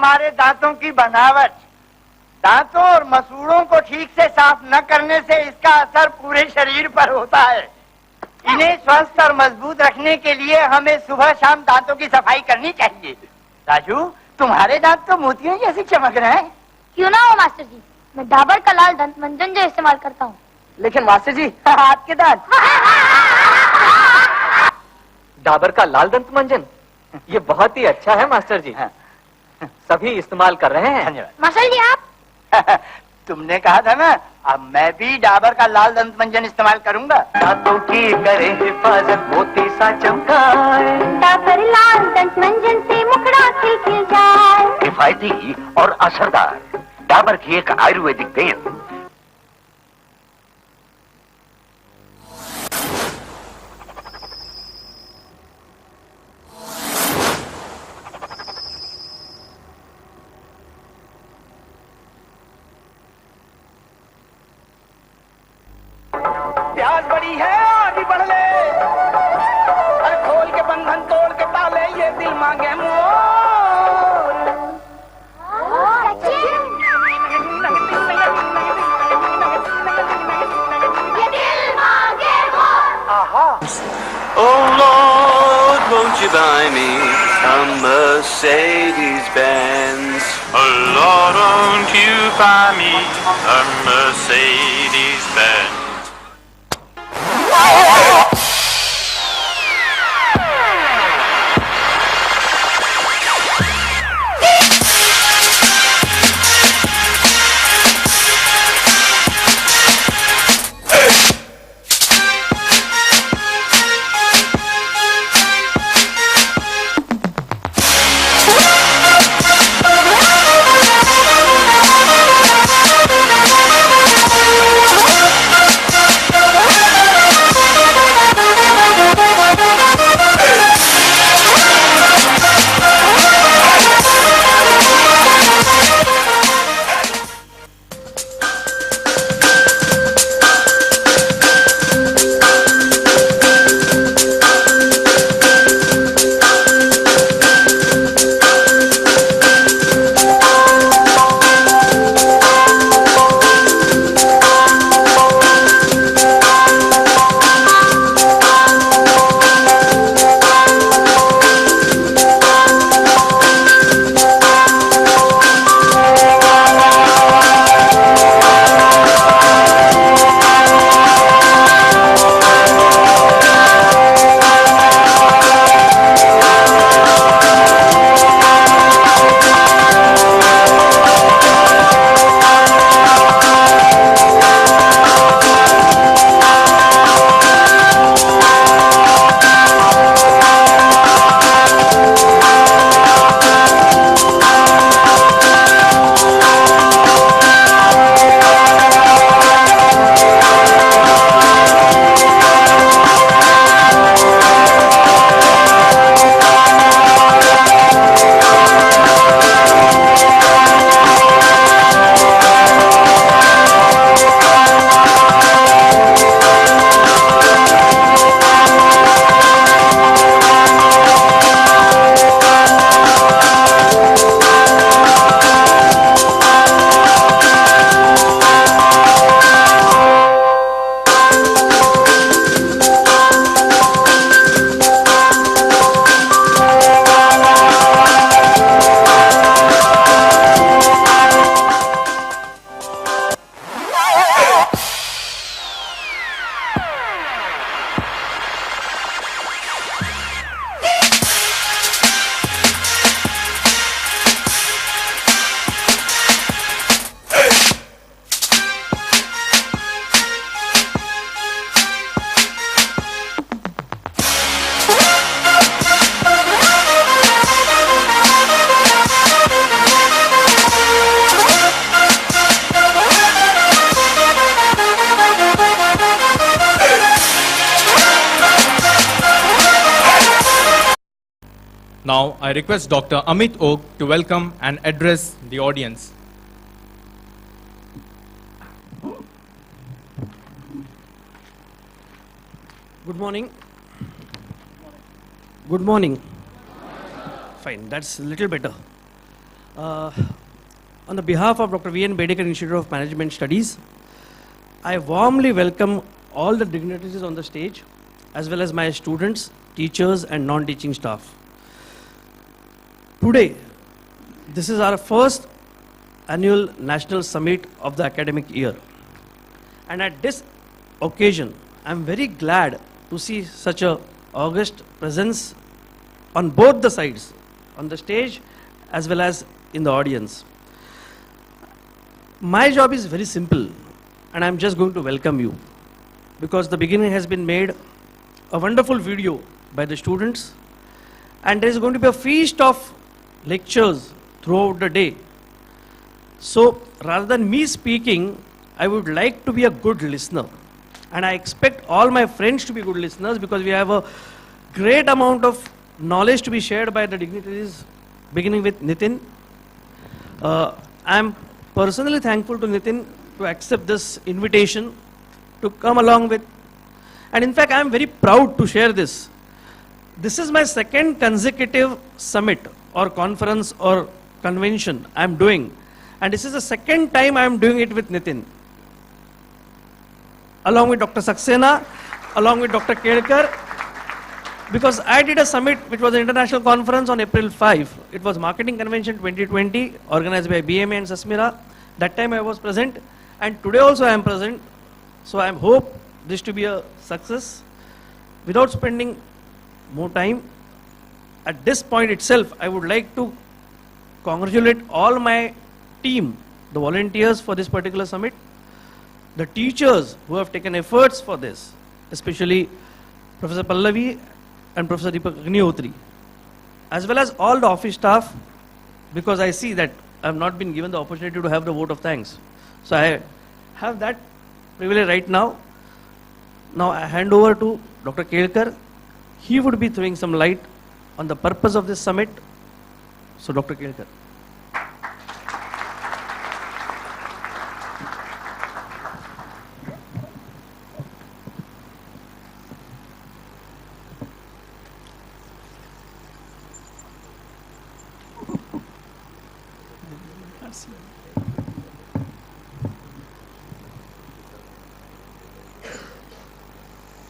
हमारे दांतों की बनावट। दांतों और मसूड़ों को ठीक से साफ न करने से इसका असर पूरे शरीर पर होता है। इन्हें स्वस्थ और मजबूत रखने के लिए हमें सुबह शाम दांतों की सफाई करनी चाहिए। राजू, तुम्हारे दांत तो मोतियों जैसे चमक रहे हैं। क्यों ना हो मास्टर जी, मैं डाबर का लाल दंत मंजन जो इस्तेमाल करता हूँ। लेकिन मास्टर जी, आपके दांत डाबर का लाल दंत मंजन, ये बहुत ही अच्छा है मास्टर जी। सभी इस्तेमाल कर रहे हैं। धन्यवाद मास्टर जी आप तुमने कहा था ना, अब मैं भी डाबर का लाल दंत मंजन इस्तेमाल करूंगा। दांतों की करे हिफाजत मोती सा चमकाए, डाबर लाल दंत मंजन से मुखड़ा खिल जाए। किफायती और असरदार डाबर की एक आयुर्वेदिक तेल। प्यास बड़ी है, आगे बढ़ ले। अरे खोल के बंधन तोड़ के ताले, ये दिल मांगे मोर। ये दिल मांगे मोर। आहा। Oh Lord, won't you buy me a Mercedes-Benz? Oh Lord, won't you buy me a Mercedes-Benz? Now, I request Dr. Amit Oak to welcome and address the audience. Good morning. Good morning. Fine, that's a little better. On the behalf of Dr. V.N. Bedekar Institute of Management Studies, I warmly welcome all the dignitaries on the stage, as well as my students, teachers, and non-teaching staff. Today, this is our first annual National Summit of the academic year. And at this occasion, I'm very glad to see such a august presence on both the sides, on the stage as well as in the audience. My job is very simple, and I'm just going to welcome you, because the beginning has been made a wonderful video by the students, and there is going to be a feast of lectures throughout the day. So rather than me speaking, I would like to be a good listener, and I expect all my friends to be good listeners, because we have a great amount of knowledge to be shared by the dignitaries, beginning with Nitin. I'm personally thankful to Nitin to accept this invitation to come along with, and in fact I'm very proud to share this. This is my second consecutive summit or conference or convention I'm doing, and this is the second time I'm doing it with Nitin, along with Dr. Saxena, along with Dr. Kelkar, because I did a summit which was an international conference on April 5. It was Marketing Convention 2020 organized by BMA and Sasmira. That time I was present, and today also I am present. So I hope this to be a success. Without spending more time, at this point itself, I would like to congratulate all my team, the volunteers for this particular summit, the teachers who have taken efforts for this, especially Professor Pallavi and Professor Deepak Agnihotri, as well as all the office staff, because I see that I have not been given the opportunity to have the vote of thanks. So I have that privilege right now. Now I hand over to Dr. Kelkar. He would be throwing some light on the purpose of this summit. So Dr. Kelkar.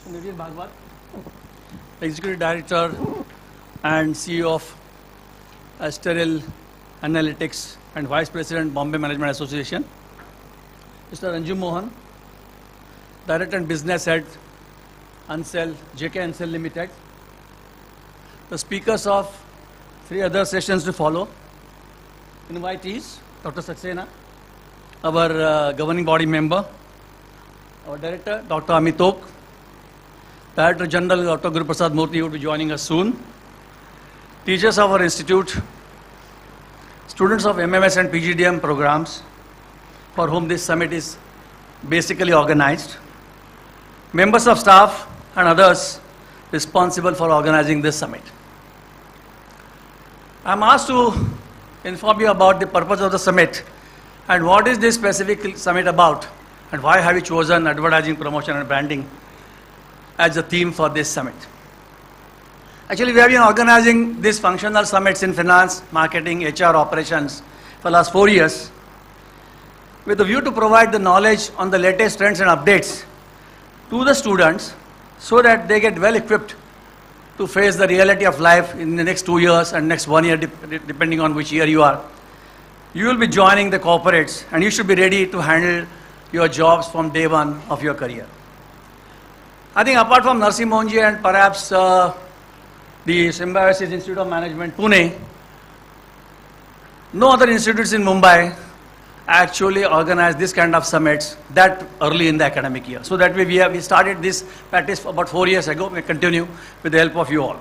Naveen Bhagwat, Executive Director and CEO of Asteril Analytics and Vice President, Bombay Management Association. Mr. Anju Mohan, Director and Business Head, Ansel, JK Ansel Limited. The speakers of 3 other sessions to follow. Invitees, Dr. Saxena, our governing body member, our Director, Dr. Amit Oak, Director General Dr. Guru Prasad Murthy will be joining us soon. Teachers of our institute, students of MMS and PGDM programs, for whom this summit is basically organized, members of staff and others responsible for organizing this summit. I am asked to inform you about the purpose of the summit and what is this specific summit about, and why have we chosen advertising, promotion and branding as a theme for this summit. Actually, we have been organizing these functional summits in finance, marketing, HR operations for the last 4 years with a view to provide the knowledge on the latest trends and updates to the students so that they get well equipped to face the reality of life in the next 2 years and next 1 year, depending on which year you are. You will be joining the corporates and you should be ready to handle your jobs from day one of your career. I think apart from Narsee Monjee and perhaps the Symbiosis Institute of Management, Pune, no other institutes in Mumbai actually organize this kind of summits that early in the academic year. So that way we started this practice about 4 years ago. We continue with the help of you all.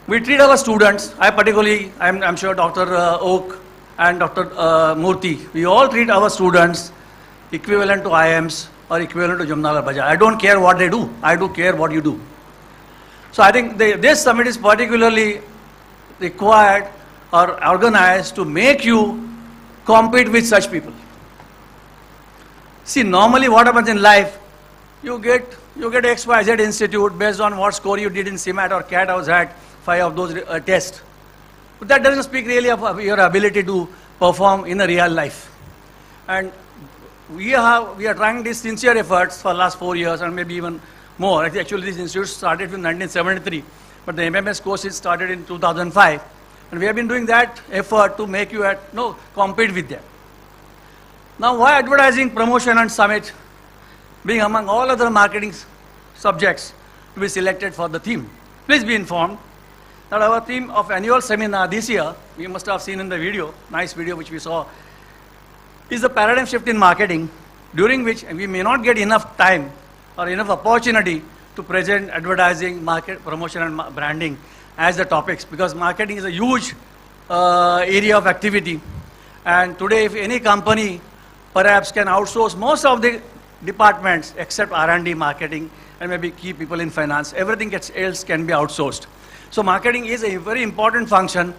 We treat our students, I particularly, I'm sure Dr. Oak and Dr. Murthy, we all treat our students equivalent to IIMs or equivalent to Jamnalar Bazaar. I don't care what they do, I do care what you do. So I think this summit is particularly required or organized to make you compete with such people. See, normally what happens in life, you get XYZ institute based on what score you did in CMAT or CAT or ZAT, 5 of those tests. But that doesn't speak really of your ability to perform in a real life. And we are trying these sincere efforts for the last 4 years and maybe even more. Actually, this institute started in 1973, but the MMS course is started in 2005. And we have been doing that effort to make you compete with them. Now, why advertising, promotion and summit being among all other marketing subjects to be selected for the theme? Please be informed that our theme of annual seminar this year, you must have seen in the video, nice video which we saw, is the paradigm shift in marketing, during which we may not get enough time or enough opportunity to present advertising, market, promotion and branding as the topics, because marketing is a huge area of activity. And today, if any company perhaps can outsource most of the departments except R&D, marketing, and maybe key people in finance, everything else can be outsourced. So marketing is a very important function,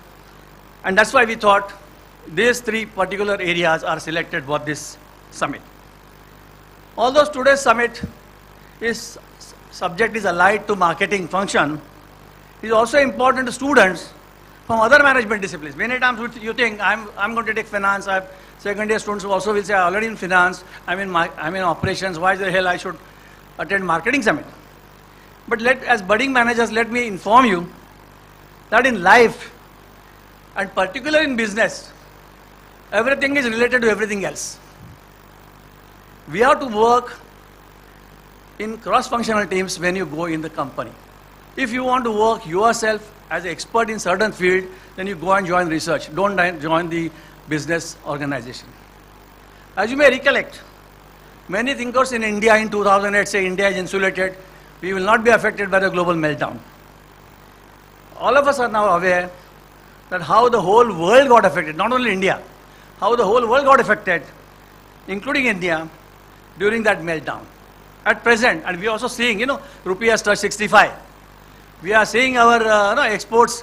and that's why we thought these 3 particular areas are selected for this summit. Although today's summit subject is allied to marketing function, it is also important to students from other management disciplines. Many times you think, I'm going to take finance. Second year students also will say, I'm already in finance, I'm in operations, why the hell I should attend marketing summit? But as budding managers, let me inform you that in life, and particularly in business, everything is related to everything else. We have to work in cross-functional teams when you go in the company. If you want to work yourself as an expert in certain field, then you go and join research. Don't join the business organization. As you may recollect, many thinkers in India in 2008 say India is insulated. We will not be affected by the global meltdown. All of us are now aware that how the whole world got affected, not only India, how the whole world got affected, including India, during that meltdown. At present, and we are also seeing, rupee has touched 65. We are seeing our exports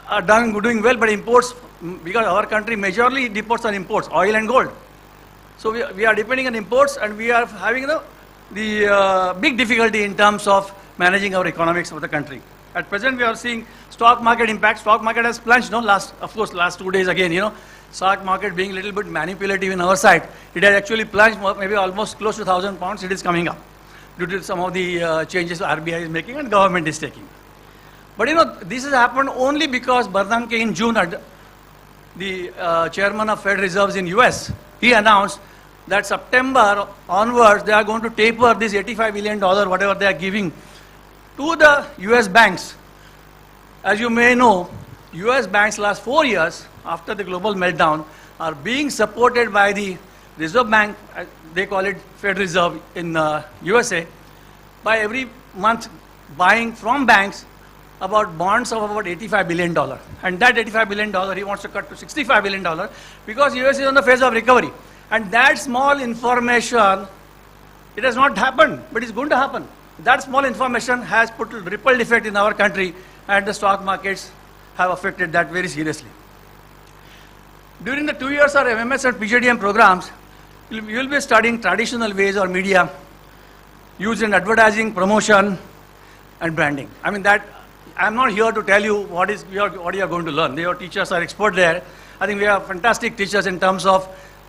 are doing well, but imports, because our country majorly depends on imports, oil and gold. So we are depending on imports, and we are having the big difficulty in terms of managing our economics of the country. At present, we are seeing stock market impact. Stock market has plunged, last 2 days again, stock market being a little bit manipulative in our side. It has actually plunged maybe almost close to 1,000 pounds. It is coming up due to some of the changes RBI is making and government is taking. But this has happened only because Bernanke in June, the chairman of Fed Reserves in US, he announced that September onwards, they are going to taper this $85 billion, whatever they are giving, to the US banks. As you may know, US banks last 4 years, after the global meltdown, are being supported by the Reserve Bank, they call it Fed Reserve in USA, by every month buying from banks about bonds of about $85 billion. And that $85 billion, he wants to cut to $65 billion because US is on the phase of recovery. And that small information, it has not happened, but it's going to happen. That small information has put a ripple effect in our country, and the stock markets have affected that very seriously. During the 2 years of MMS and PGDM programs, you will be studying traditional ways or media used in advertising, promotion, and branding. I'm not here to tell you what you are going to learn. Your teachers are expert there. I think we have fantastic teachers in terms of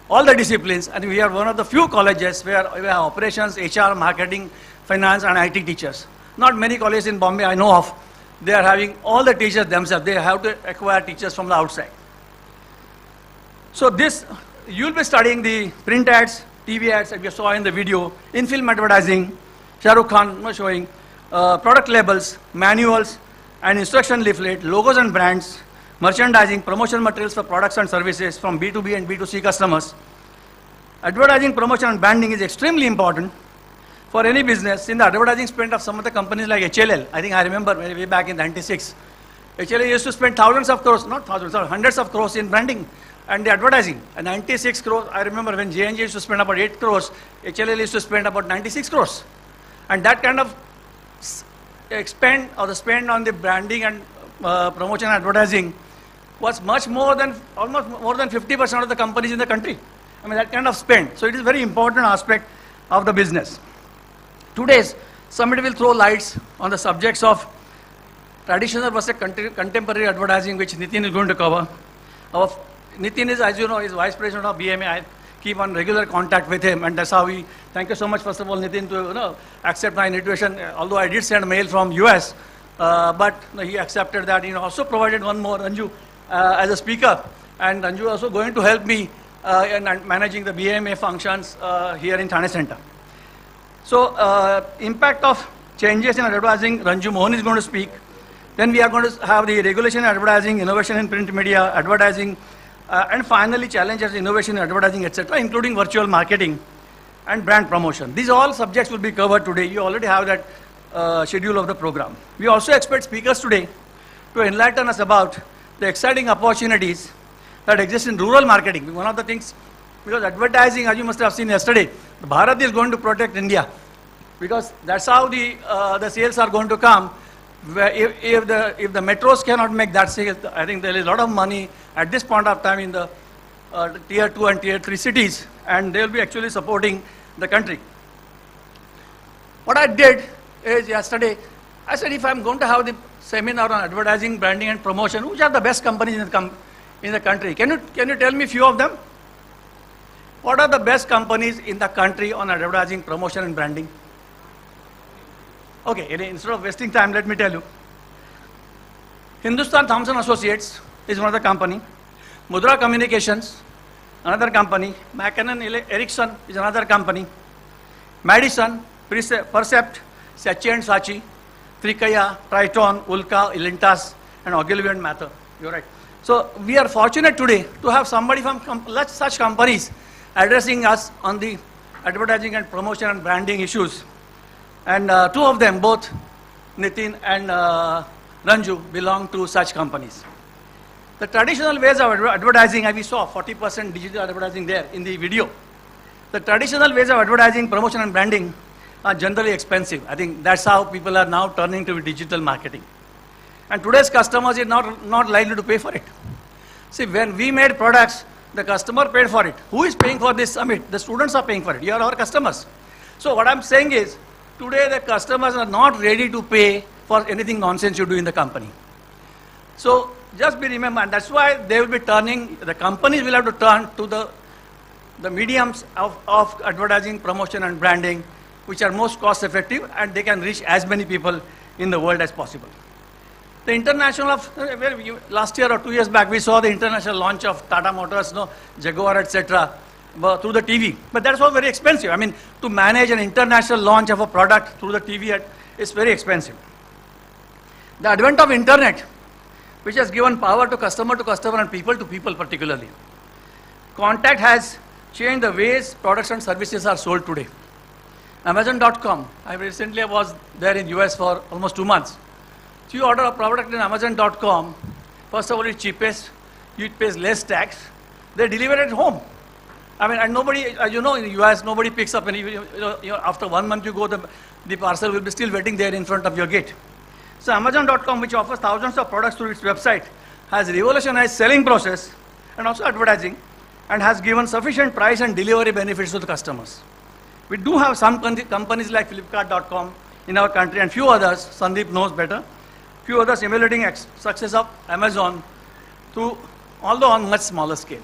all the disciplines. I think we are one of the few colleges where we have operations, HR, marketing, finance, and IT teachers. Not many colleges in Bombay I know of. They are having all the teachers themselves. They have to acquire teachers from the outside. So you'll be studying the print ads, TV ads that we saw in the video, in-film advertising, Shah Rukh Khan showing, product labels, manuals, and instruction leaflet, logos and brands, merchandising, promotion materials for products and services from B2B and B2C customers. Advertising, promotion, and branding is extremely important for any business. In the advertising spend of some of the companies like HLL, I think I remember way back in '96, HLL used to spend thousands of crores, not thousands, hundreds of crores in branding and the advertising. And 96 crores, I remember when J&J used to spend about 8 crores, HLL used to spend about 96 crores. And that kind of spend on the branding and promotion and advertising was much more than, almost more than 50% of the companies in the country. That kind of spend. So it is a very important aspect of the business. Today's summit will throw lights on the subjects of traditional versus contemporary advertising, which Nitin is going to cover. Nitin is, as you know, is Vice President of BMA. I keep on regular contact with him, and that's how we, thank you so much, first of all, Nitin, to accept my invitation, although I did send a mail from US, but he accepted that. Also provided one more, Ranju, as a speaker, and Ranju also going to help me in managing the BMA functions here in Thane Center. So, impact of changes in advertising, Ranju Mohan is going to speak. Then we are going to have the regulation in advertising, innovation in print media, advertising, and finally challenges, innovation in advertising, etc., including virtual marketing and brand promotion. These all subjects will be covered today. You already have that schedule of the program. We also expect speakers today to enlighten us about the exciting opportunities that exist in rural marketing. One of the things, because advertising, as you must have seen yesterday, Bharat is going to protect India, because that's how the sales are going to come. If the metros cannot make that sale, I think there is a lot of money at this point of time in the tier 2 and tier 3 cities, and they will be actually supporting the country. What I did is yesterday, I said if I'm going to have the seminar on advertising, branding and promotion, which are the best companies in the country? Can you tell me a few of them? What are the best companies in the country on advertising, promotion and branding? Okay, instead of wasting time, let me tell you. Hindustan Thompson Associates is one of the company. Mudra Communications, another company. McKinnon Erickson is another company. Madison, Percept, Saatchi & Saatchi, Trikaya, Triton, Ulka, Ilintas, and Ogilvy and Mather. You're right. So we are fortunate today to have somebody from such companies addressing us on the advertising and promotion and branding issues. And two of them, both Nitin and Ranju, belong to such companies. The traditional ways of advertising, as we saw, 40% digital advertising there in the video. The traditional ways of advertising, promotion and branding are generally expensive. I think that's how people are now turning to digital marketing. And today's customers are not likely to pay for it. See, when we made products, the customer paid for it. Who is paying for this summit? The students are paying for it. You are our customers. So what I'm saying is, today the customers are not ready to pay for anything nonsense you do in the company. So just be remembered, and that's why they will be turning, the companies will have to turn to the mediums of advertising, promotion and branding, which are most cost effective, and they can reach as many people in the world as possible. The international last year or 2 years back, we saw the international launch of Tata Motors, Jaguar, etc. Through the TV. But that's all very expensive. I mean, to manage an international launch of a product through the TV is very expensive. The advent of internet, which has given power to customer and people to people particularly. Contact has changed the ways products and services are sold today. Amazon.com, I recently was there in US for almost 2 months. So you order a product in Amazon.com, first of all it's cheapest, you pay less tax, they deliver it home. I mean, and nobody, as you know, in the US, nobody picks up any, after 1 month you go, the parcel will be still waiting there in front of your gate. So Amazon.com, which offers thousands of products through its website, has revolutionized selling process and also advertising, and has given sufficient price and delivery benefits to the customers. We do have some companies like Flipkart.com in our country, and few others, Sandeep knows better, few others emulating success of Amazon, although on much smaller scale.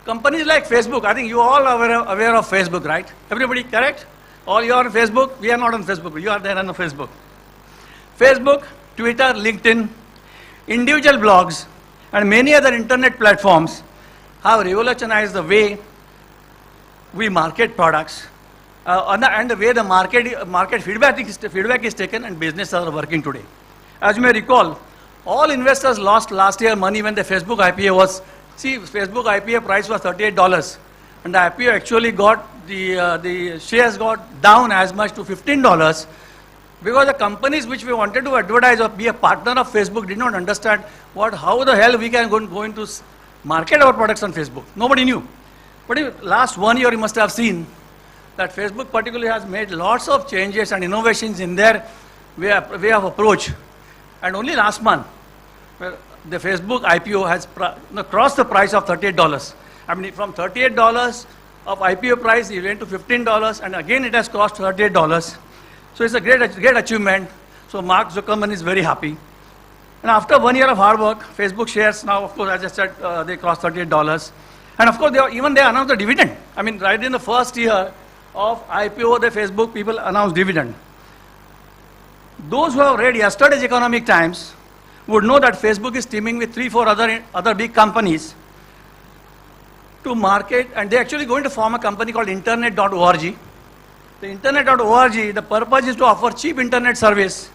Companies like Facebook, I think you all are aware of Facebook, right? Everybody, correct? All you are on Facebook, we are not on Facebook, you are there on Facebook. Facebook, Twitter, LinkedIn, individual blogs, and many other internet platforms have revolutionized the way we market products and the way the market feedback is taken and businesses are working today. As you may recall, all investors lost last year money when the Facebook IPO was, Facebook IPO price was $38, and the IPO actually got, the shares got down as much to $15, because the companies which we wanted to advertise or be a partner of Facebook did not understand how the hell we can go into market our products on Facebook. Nobody knew. But last 1 year you must have seen that Facebook particularly has made lots of changes and innovations in their way of approach. And only last month, the Facebook IPO has crossed the price of $38. I mean, from $38 of IPO price, it went to $15, and again it has crossed $38. So it's a great achievement. So Mark Zuckerberg is very happy. And after 1 year of hard work, Facebook shares now, of course, as I said, they crossed $38. And of course, they announced the dividend. I mean, right in the first year of IPO, the Facebook people announced dividend. Those who have read yesterday's Economic Times would know that Facebook is teaming with 3-4 other big companies to market, and they're actually going to form a company called Internet.org. The Internet.org, the purpose is to offer cheap internet service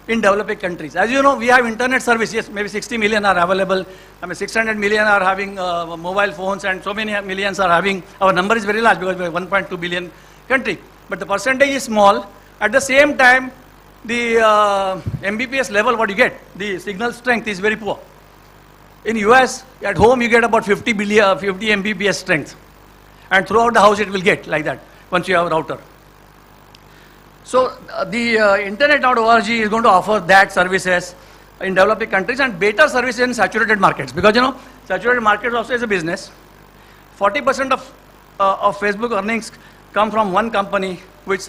in developing countries. As you know, we have internet service. Yes, maybe 60 million are available. I mean, 600 million are having mobile phones, and so many millions are having. Our number is very large because we are 1.2 billion country. But the percentage is small. At the same time, the Mbps level, what you get, the signal strength is very poor. In US, at home you get about 50 Mbps strength. And throughout the house it will get like that once you have a router. So the Internet.org is going to offer that services in developing countries and better services in saturated markets. Because you know, saturated markets also is a business. 40% of Facebook earnings come from one company which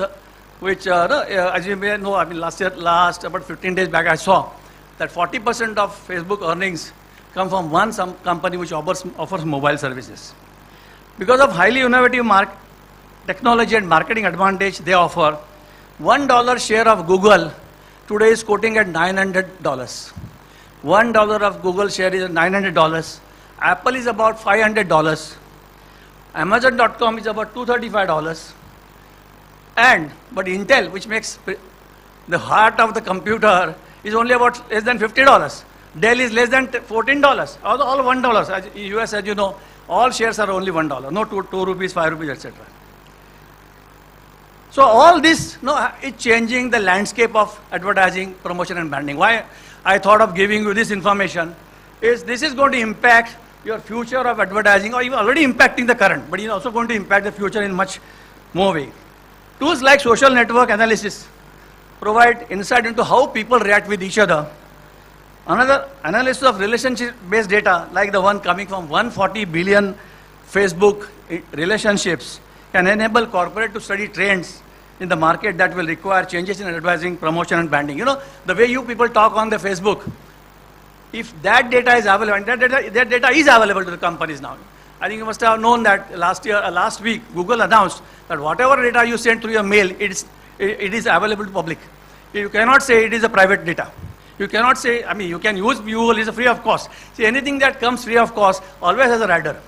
as you may know, I mean last about 15 days back I saw that 40% of Facebook earnings come from one company which offers mobile services. Because of highly innovative technology and marketing advantage they offer, $1 share of Google today is quoting at $900. $1 of Google share is $900. Apple is about $500. Amazon.com is about $235. But Intel, which makes the heart of the computer, is only about less than $50. Dell is less than $14. All $1. As US, as you know, all shares are only $1. No 2 rupees, 5 rupees, etc. So all this is changing the landscape of advertising, promotion and branding. Why I thought of giving you this information is this is going to impact your future of advertising, or even already impacting the current, but it's also going to impact the future in much more way. Tools like social network analysis provide insight into how people react with each other. Another analysis of relationship-based data, like the one coming from 140 billion Facebook relationships, can enable corporate to study trends in the market that will require changes in advertising, promotion and branding. You know, the way you people talk on the Facebook, if that data is available, and that data is available to the companies now. I think you must have known that last week, Google announced that whatever data you send through your mail, it is available to public. You cannot say it is a private data. You cannot say, I mean, you can use Google, it's free of cost. See, anything that comes free of cost always has a rider.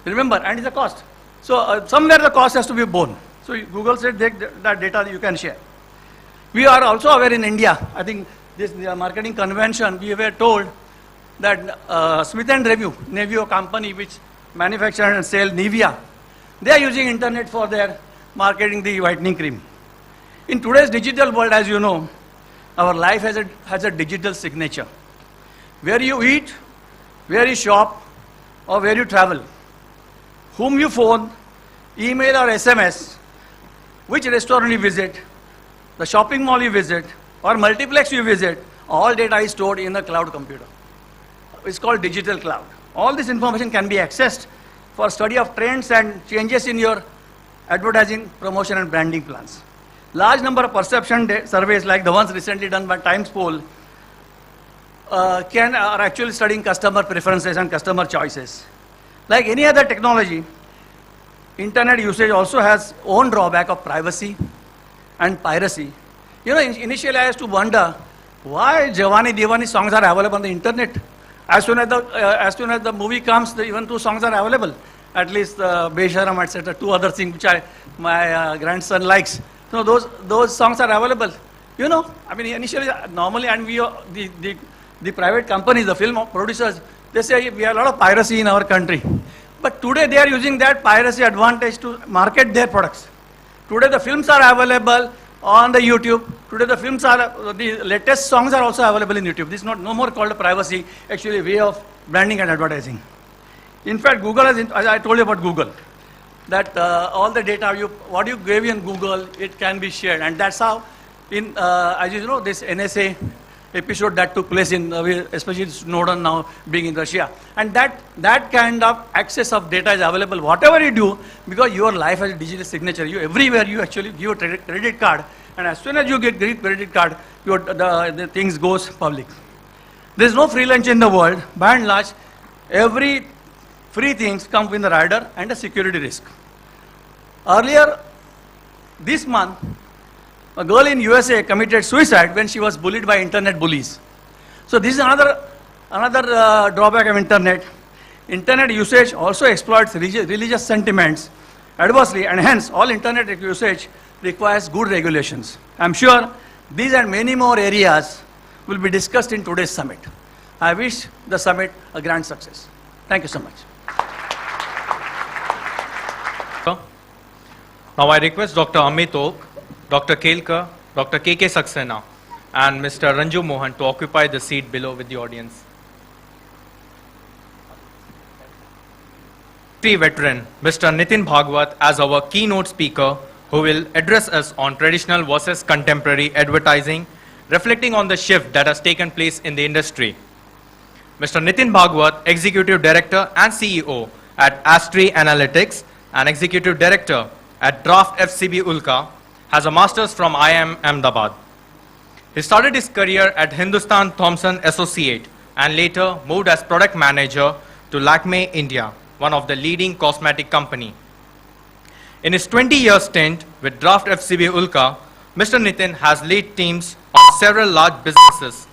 Remember, and it's a cost. So somewhere the cost has to be borne. So Google said that data you can share. We are also aware in India, I think this marketing convention, we were told that Smith & Nephew, a company which manufactures and sells Nivea, they are using internet for their marketing the whitening cream. In today's digital world, as you know, our life has a digital signature. Where you eat, where you shop, or where you travel, whom you phone, email or SMS, which restaurant you visit, the shopping mall you visit, or multiplex you visit, all data is stored in a cloud computer. It's called digital cloud. All this information can be accessed for study of trends and changes in your advertising, promotion and branding plans. Large number of perception surveys like the ones recently done by Times Poll are actually studying customer preferences and customer choices. Like any other technology, internet usage also has own drawback of privacy and piracy. You know, initially I used to wonder why Jawani Diwani songs are available on the internet. As soon as the movie comes, even 2 songs are available. At least Besharam, etc. 2 other things which my grandson likes. So those songs are available. You know, I mean initially, normally, and the private companies, the film producers, they say we have a lot of piracy in our country. But today they are using that piracy advantage to market their products. Today the films are available on the YouTube. Today the latest songs are also available in YouTube. This is no more called a privacy, actually a way of branding and advertising. In fact, Google has, as I told you about Google, that all the data what you gave in Google, it can be shared, and that's how, as you know, this NSA episode that took place in, especially Snowden now being in Russia, and that kind of access of data is available, whatever you do, because your life has a digital signature. Everywhere you actually give a credit card, and as soon as you get credit card, the things goes public. There is no free lunch in the world. By and large, every free things come with a rider and a security risk. Earlier this month, a girl in USA committed suicide when she was bullied by internet bullies. So this is another drawback of internet. Internet usage also exploits religious sentiments adversely, and hence all internet usage requires good regulations. I'm sure these and many more areas will be discussed in today's summit. I wish the summit a grand success. Thank you so much. Now I request Dr. Amit Oak, Dr. Kelkar, Dr. K.K. Saxena, and Mr. Ranju Mohan to occupy the seat below with the audience. Veteran Mr. Nitin Bhagwat as our keynote speaker, who will address us on traditional versus contemporary advertising, reflecting on the shift that has taken place in the industry. Mr. Nitin Bhagwat, Executive Director and CEO at Astri Analytics and Executive Director at Draft FCB Ulka, has a master's from IIM Ahmedabad. He started his career at Hindustan Thompson Associate and later moved as product manager to Lakme India, one of the leading cosmetic company. In his 20-year stint with Draft FCB Ulka, Mr. Nitin has led teams on several large businesses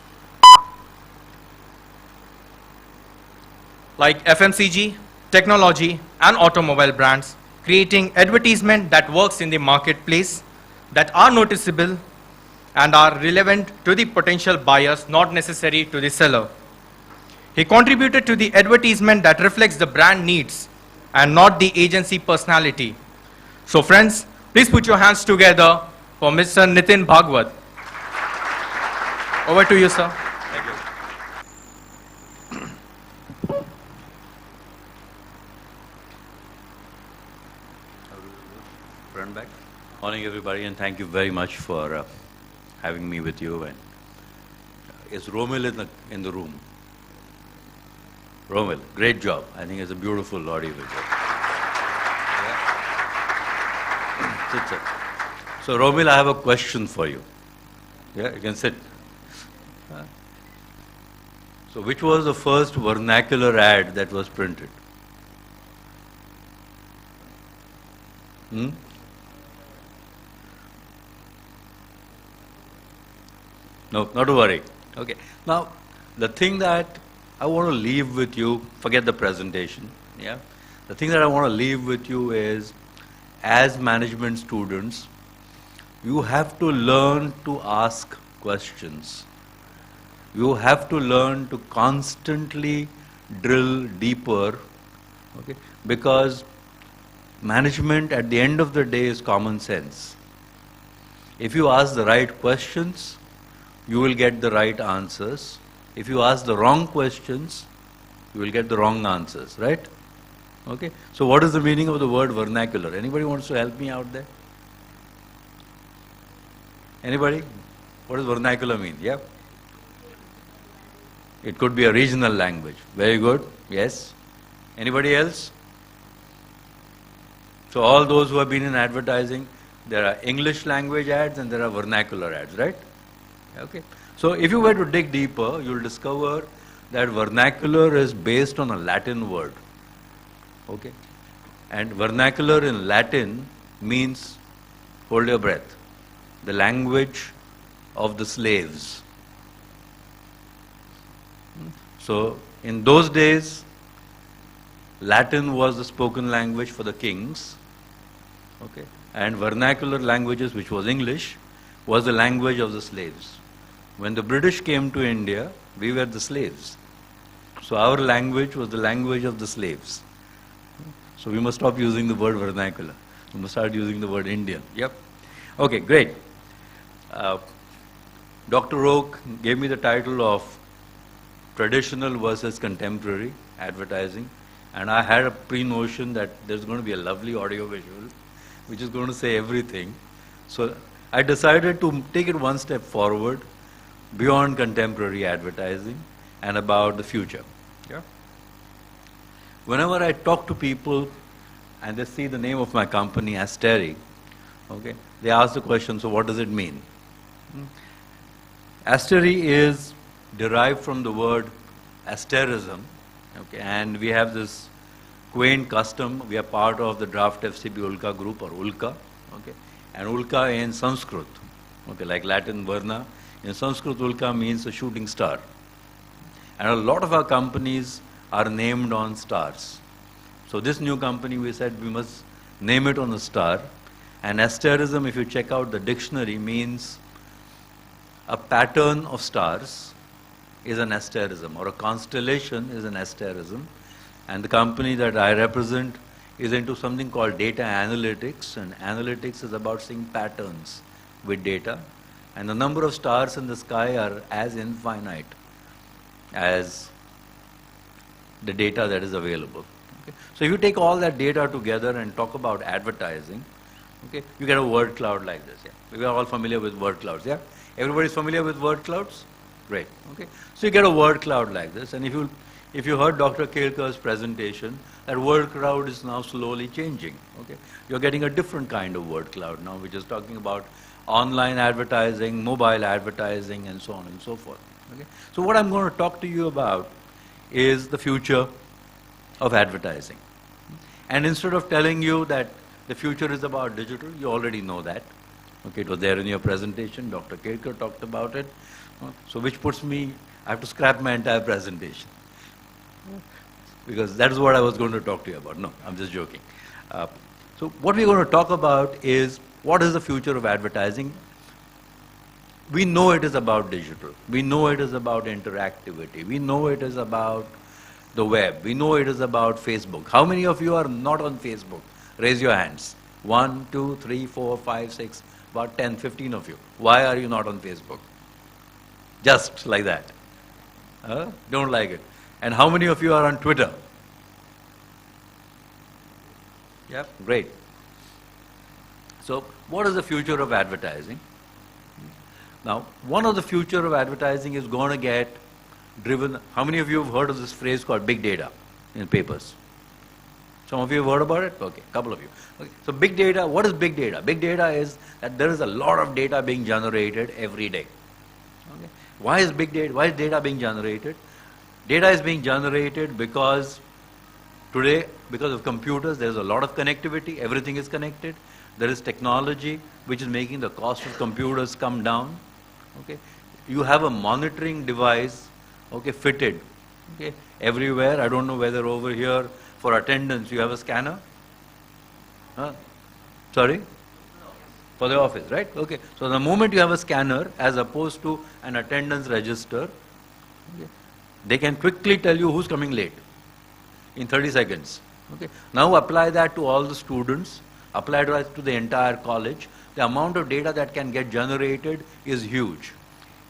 like FMCG, technology, and automobile brands, creating advertisement that works in the marketplace, that are noticeable and are relevant to the potential buyers, not necessary to the seller. He contributed to the advertisement that reflects the brand needs and not the agency personality. So friends, please put your hands together for Mr. Nitin Bhagwat. Over to you, sir. Thank you. Front back. Morning, everybody, and thank you very much for having me with you. And is Romil in the room? Romil, great job. I think it's a beautiful audio visual. Yeah. Sit, sir. So, Romil, I have a question for you. Yeah, you can sit. So, which was the first vernacular ad that was printed? No, not to worry. Okay. Now, the thing that I want to leave with you, forget the presentation, yeah? The thing that I want to leave with you is, as management students, you have to learn to ask questions. You have to learn to constantly drill deeper, okay? Because management at the end of the day is common sense. If you ask the right questions, you will get the right answers. If you ask the wrong questions, you will get the wrong answers, right? Okay. So what is the meaning of the word vernacular? Anybody wants to help me out there? Anybody? What does vernacular mean? Yeah? It could be a regional language. Very good. Yes. Anybody else? So all those who have been in advertising, there are English language ads and there are vernacular ads, right? Okay. So if you were to dig deeper, you'll discover that vernacular is based on a Latin word. Okay. And vernacular in Latin means, hold your breath, the language of the slaves. So in those days, Latin was the spoken language for the kings. Okay. And vernacular languages, which was English, was the language of the slaves. When the British came to India, we were the slaves. So our language was the language of the slaves. So we must stop using the word vernacular. We must start using the word Indian. Yep. Okay, great. Dr. Oak gave me the title of Traditional versus Contemporary Advertising. And I had a pre-notion that there's going to be a lovely audio visual, which is going to say everything. So I decided to take it one step forward, beyond contemporary advertising and about the future. Yeah? Whenever I talk to people and they see the name of my company, Asteri, Okay, they ask the question, so what does it mean? Astery is derived from the word asterism, okay, and we have this quaint custom. We are part of the Draft FCB Ulka group, or Ulka, okay, and Ulka in Sanskrit, okay, like Latin Varna. In Sanskrit, Ulka means a shooting star. And a lot of our companies are named on stars. So this new company, we said we must name it on a star. And asterism, if you check out the dictionary, means a pattern of stars is an asterism, or a constellation is an asterism. And the company that I represent is into something called data analytics, and analytics is about seeing patterns with data. And the number of stars in the sky are as infinite as the data that is available. Okay? So if you take all that data together and talk about advertising, okay, you get a word cloud like this. Yeah? We are all familiar with word clouds. Yeah, everybody is familiar with word clouds. Great. Okay, so you get a word cloud like this, and if you heard Dr. Kelkar's presentation, that word cloud is now slowly changing. Okay, you're getting a different kind of word cloud now, which is talking about online advertising, mobile advertising, and so on and so forth. Okay? So what I'm going to talk to you about is the future of advertising. And instead of telling you that the future is about digital, you already know that. Okay, it was there in your presentation. Dr. Kelkar talked about it. So which puts me, I have to scrap my entire presentation. Because that is what I was going to talk to you about. No, I'm just joking. So what we're going to talk about is what is the future of advertising. We know it is about digital. We know it is about interactivity. We know it is about the web. We know it is about Facebook. How many of you are not on Facebook? Raise your hands. 1, 2, 3, 4, 5, 6, about 10, 15 of you. Why are you not on Facebook? Just like that. Don't like it. And how many of you are on Twitter? Yeah, great. So what is the future of advertising? Now, one of the future of advertising is going to get driven. How many of you have heard of this phrase called big data in papers? Some of you have heard about it? Okay, a couple of you. Okay. So big data, what is big data? Big data is that there is a lot of data being generated every day. Okay. Why is big data? Why is data being generated? Data is being generated because today, because of computers, there is a lot of connectivity. Everything is connected. There is technology which is making the cost of computers come down. Okay, you have a monitoring device, okay, fitted, okay, everywhere. I don't know whether over here for attendance you have a scanner. Sorry, for the office, right? Okay. So the moment you have a scanner, as opposed to an attendance register, okay, they can quickly tell you who's coming late in 30 seconds. Okay. Now apply that to all the students. Apply that to the entire college. The amount of data that can get generated is huge.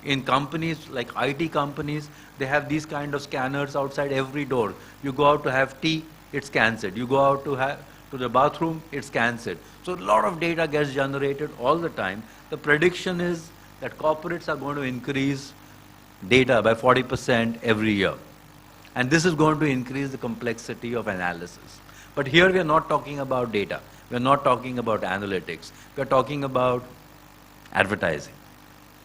In companies like IT companies, they have these kind of scanners outside every door. You go out to have tea, it scans it. You go out to the bathroom, it scans it. So a lot of data gets generated all the time. The prediction is that corporates are going to increase data by 40% every year. And this is going to increase the complexity of analysis. But here we are not talking about data. We are not talking about analytics. We are talking about advertising.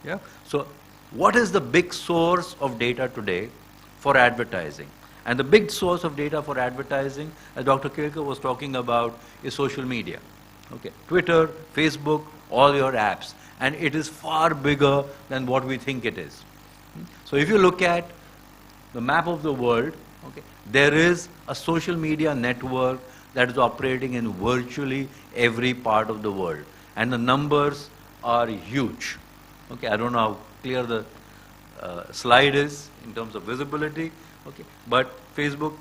Yeah? So what is the big source of data today for advertising? And the big source of data for advertising, as Dr. Kelkar was talking about, is social media. Okay, Twitter, Facebook, all your apps. And it is far bigger than what we think it is. So if you look at the map of the world, okay, there is a social media network that is operating in virtually every part of the world. And the numbers are huge. Okay, I don't know how clear the slide is in terms of visibility. Okay, but Facebook,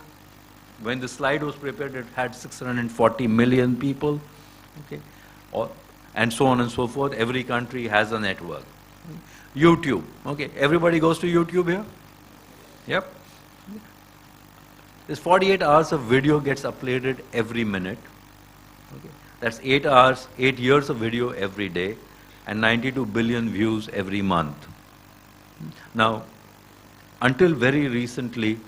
when the slide was prepared, it had 640 million people. Okay, and so on and so forth. Every country has a network. YouTube. Okay, everybody goes to YouTube here? Yep. This 48 hours of video gets uploaded every minute. Okay. That's 8 hours, 8 years of video every day, and 92 billion views every month. Now, until very recently,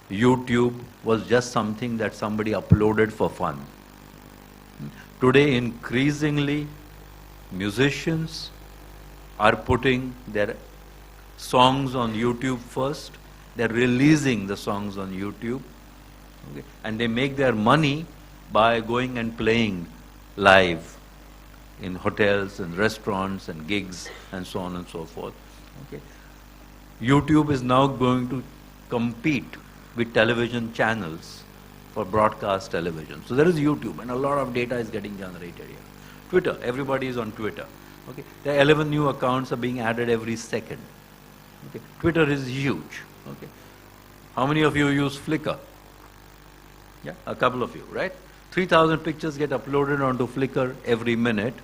YouTube was just something that somebody uploaded for fun. Today, increasingly, musicians are putting their songs on YouTube first. They're releasing the songs on YouTube. Okay? And they make their money by going and playing live in hotels and restaurants and gigs and so on and so forth. Okay? YouTube is now going to compete with television channels for broadcast television. So there is YouTube, and a lot of data is getting generated here. Twitter, everybody is on Twitter. Okay? There are 11 new accounts are being added every second. Okay? Twitter is huge. Okay? How many of you use Flickr? Yeah, a couple of you, right? 3,000 pictures get uploaded onto Flickr every minute,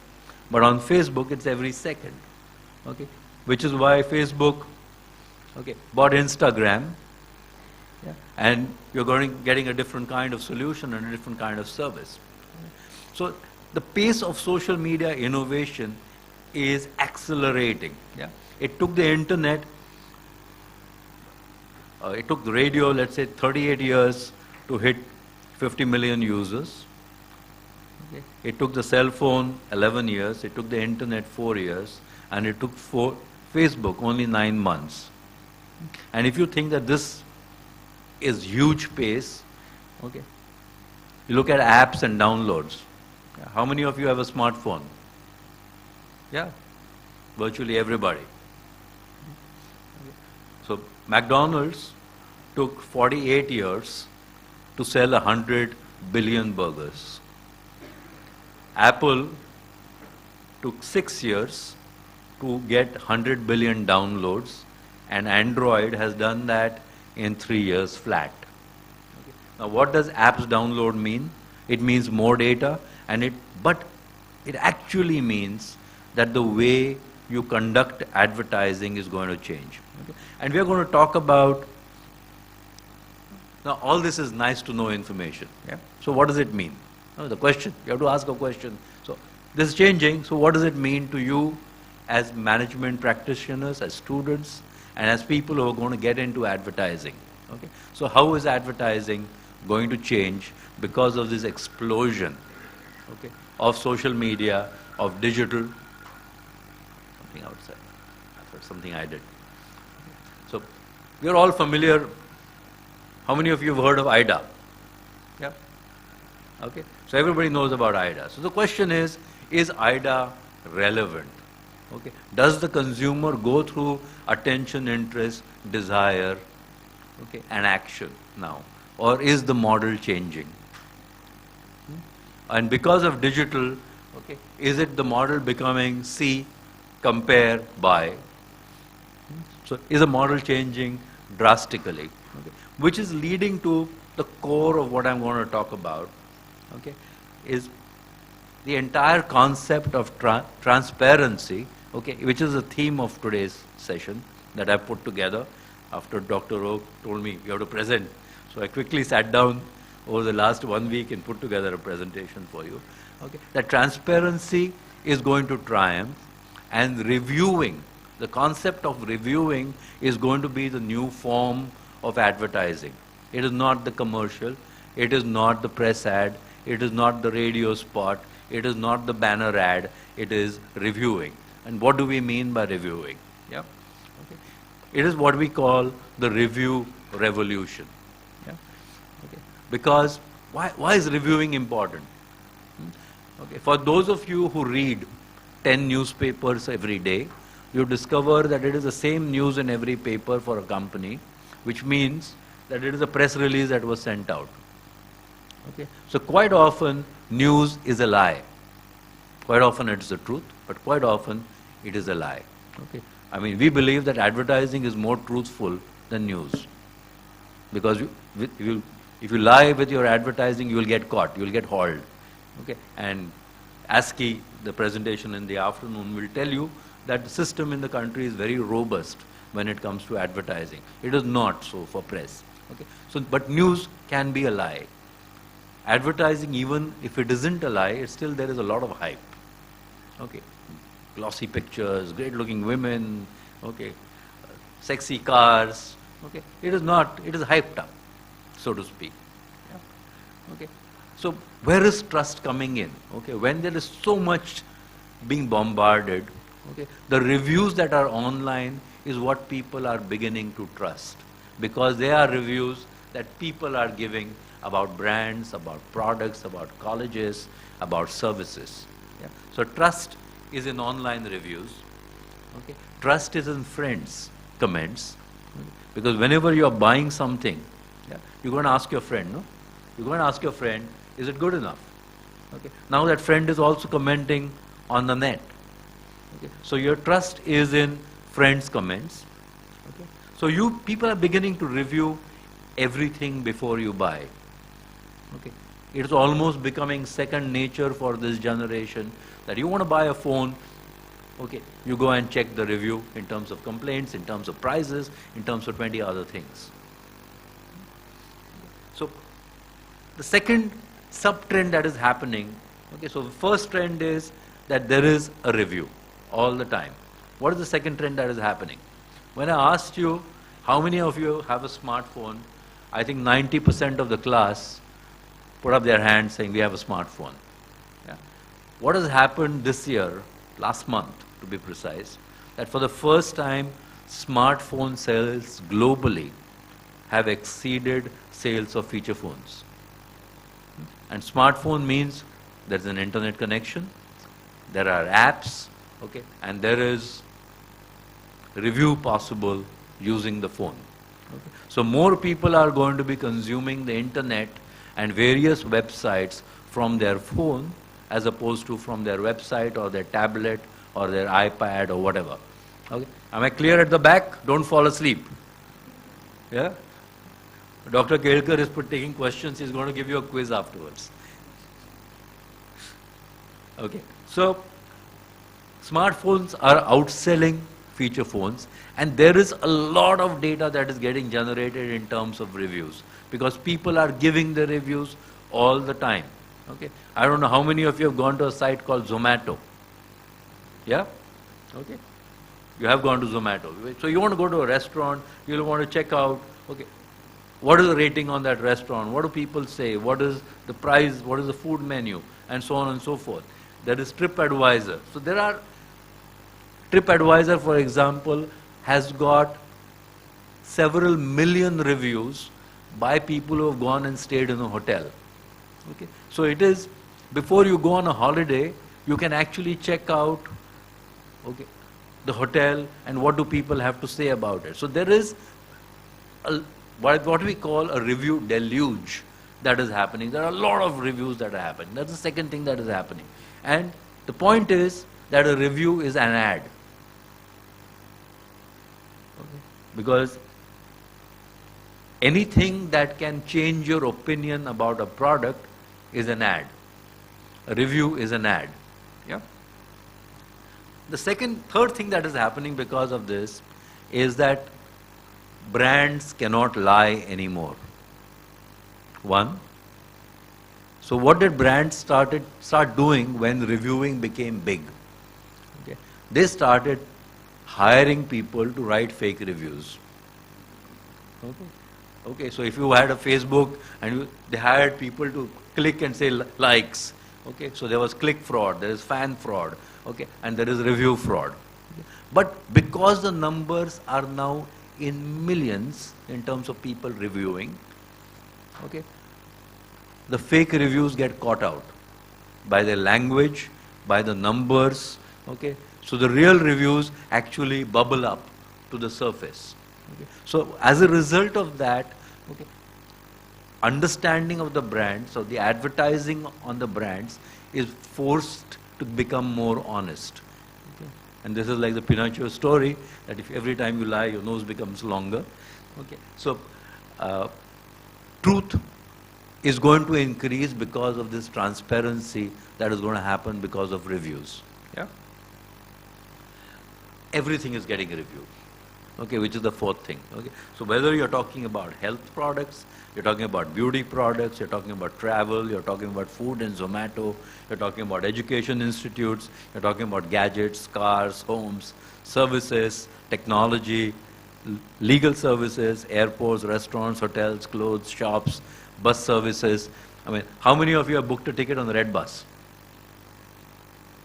but on Facebook it's every second. Okay? Which is why Facebook bought Instagram, and you're getting a different kind of solution and a different kind of service. So the pace of social media innovation is accelerating. Yeah? It took the internet, it took the radio, let's say 38 years to hit 50 million users. Okay? It took the cell phone 11 years, it took the internet 4 years, and it took Facebook only 9 months. And if you think that this is huge pace, okay, you look at apps and downloads. How many of you have a smartphone? Yeah, virtually everybody. So McDonald's took 48 years to sell 100 billion burgers. Apple took 6 years to get 100 billion downloads, and Android has done that in 3 years flat. Okay. Now what does apps download mean? It means more data, but it actually means that the way you conduct advertising is going to change. Okay. And we are going to talk about, now all this is nice to know information. Yeah? So what does it mean? The question, you have to ask a question. So this is changing, so what does it mean to you as management practitioners, as students, and as people who are going to get into advertising? Okay? So how is advertising going to change because of this explosion, okay, of social media, of digital? Something outside. That's something I did. So we are all familiar. How many of you have heard of IDA? Yeah. Okay. So everybody knows about IDA. So the question is IDA relevant? Okay. Does the consumer go through attention, interest, desire, okay, and action now? Or is the model changing? And because of digital, okay, is it the model becoming see, compare, buy? So is the model changing drastically? Okay, which is leading to the core of what I'm going to talk about, okay, is the entire concept of transparency, okay, which is the theme of today's session that I put together after Dr. Oak told me you have to present. So I quickly sat down over the last 1 week and put together a presentation for you. Okay, that transparency is going to triumph, and reviewing, the concept of reviewing is going to be the new form of advertising. It is not the commercial, it is not the press ad, it is not the radio spot, it is not the banner ad, it is reviewing. And what do we mean by reviewing? Yeah? Okay. It is what we call the review revolution. Yeah? Okay. Because why is reviewing important? Okay. For those of you who read 10 newspapers every day, you discover that it is the same news in every paper for a company, which means that it is a press release that was sent out. Okay. So quite often news is a lie. Quite often it is the truth, but quite often it is a lie. Okay. I mean, we believe that advertising is more truthful than news. Because if you lie with your advertising, you will get caught, you will get hauled. Okay. And ASCII, the presentation in the afternoon, will tell you that the system in the country is very robust when it comes to advertising. It is not so for press. Okay. So, but news can be a lie. Advertising, even if it isn't a lie, still there is a lot of hype. Okay. Glossy pictures, great looking women, okay, sexy cars. Okay. It is not, it is hyped up, so to speak. Yeah. Okay. So where is trust coming in? Okay. When there is so much being bombarded, okay, the reviews that are online is what people are beginning to trust, because they are reviews that people are giving about brands, about products, about colleges, about services. Yeah? So trust is in online reviews. Okay? Trust is in friends' comments. Okay? Because whenever you are buying something, yeah, you're going to ask your friend, no? You're going to ask your friend, is it good enough? Okay? Now that friend is also commenting on the net. Okay? So your trust is in friends' comments. Okay? So people are beginning to review everything before you buy. Okay? It's almost becoming second nature for this generation that you want to buy a phone, okay, you go and check the review in terms of complaints, in terms of prices, in terms of 20 other things. So the second sub-trend that is happening, okay, so the first trend is that there is a review all the time. What is the second trend that is happening? When I asked you how many of you have a smartphone, I think 90% of the class put up their hands saying we have a smartphone. Yeah. What has happened this year, last month to be precise, that for the first time smartphone sales globally have exceeded sales of feature phones. And smartphone means there's an internet connection, there are apps, okay, and there is review possible using the phone. Okay. So more people are going to be consuming the internet and various websites from their phone as opposed to from their website or their tablet or their iPad or whatever. Okay. Am I clear at the back? Don't fall asleep. Yeah? Dr. Kelkar is taking questions. He's going to give you a quiz afterwards. Okay. So smartphones are outselling feature phones, and there is a lot of data that is getting generated in terms of reviews, because people are giving the reviews all the time. Okay. I don't know how many of you have gone to a site called Zomato. Yeah? Okay. You have gone to Zomato. So you want to go to a restaurant, you'll want to check out, okay, what is the rating on that restaurant? What do people say? What is the price? What is the food menu? And so on and so forth. There is TripAdvisor. So there are, TripAdvisor, for example, has got several million reviews by people who have gone and stayed in a hotel. Okay. So it is, before you go on a holiday, you can actually check out, okay, the hotel and what do people have to say about it. So there is what we call a review deluge that is happening. There are a lot of reviews that are happening. That's the second thing that is happening. And the point is that a review is an ad. Okay. Because anything that can change your opinion about a product is an ad. A review is an ad. Yeah. The third thing that is happening because of this is that brands cannot lie anymore. One. So what did brands start doing when reviewing became big? Okay. They started hiring people to write fake reviews. Okay. Okay, so if you had a Facebook and they hired people to click and say likes, okay, so there was click fraud, there is fan fraud, okay, and there is review fraud. Okay. But because the numbers are now in millions in terms of people reviewing, okay, the fake reviews get caught out by their language, by the numbers, okay. So the real reviews actually bubble up to the surface. Okay. So as a result of that, okay, understanding of the brands, so the advertising on the brands is forced to become more honest. Okay. And this is like the Pinocchio story, that if every time you lie, your nose becomes longer. Okay. So truth is going to increase because of this transparency that is going to happen because of reviews. Yeah. Everything is getting reviewed. Okay, which is the fourth thing. Okay, so whether you're talking about health products, you're talking about beauty products, you're talking about travel, you're talking about food and Zomato, you're talking about education institutes, you're talking about gadgets, cars, homes, services, technology, legal services, airports, restaurants, hotels, clothes, shops, bus services. I mean, how many of you have booked a ticket on the red bus?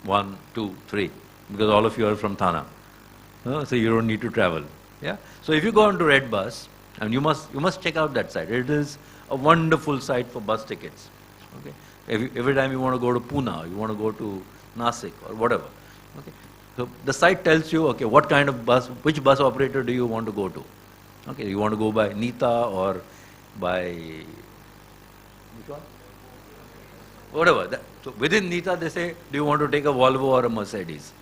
1, 2, 3, because all of you are from Thana. So you don't need to travel. Yeah. So if you go onto Red Bus, and you must check out that site. It is a wonderful site for bus tickets. Okay. Every time you want to go to Pune, you want to go to Nasik or whatever. Okay. So the site tells you, okay, what kind of bus, which bus operator do you want to go to? Okay, you want to go by Nita or by which one? Whatever. So within Nita, they say, do you want to take a Volvo or a Mercedes,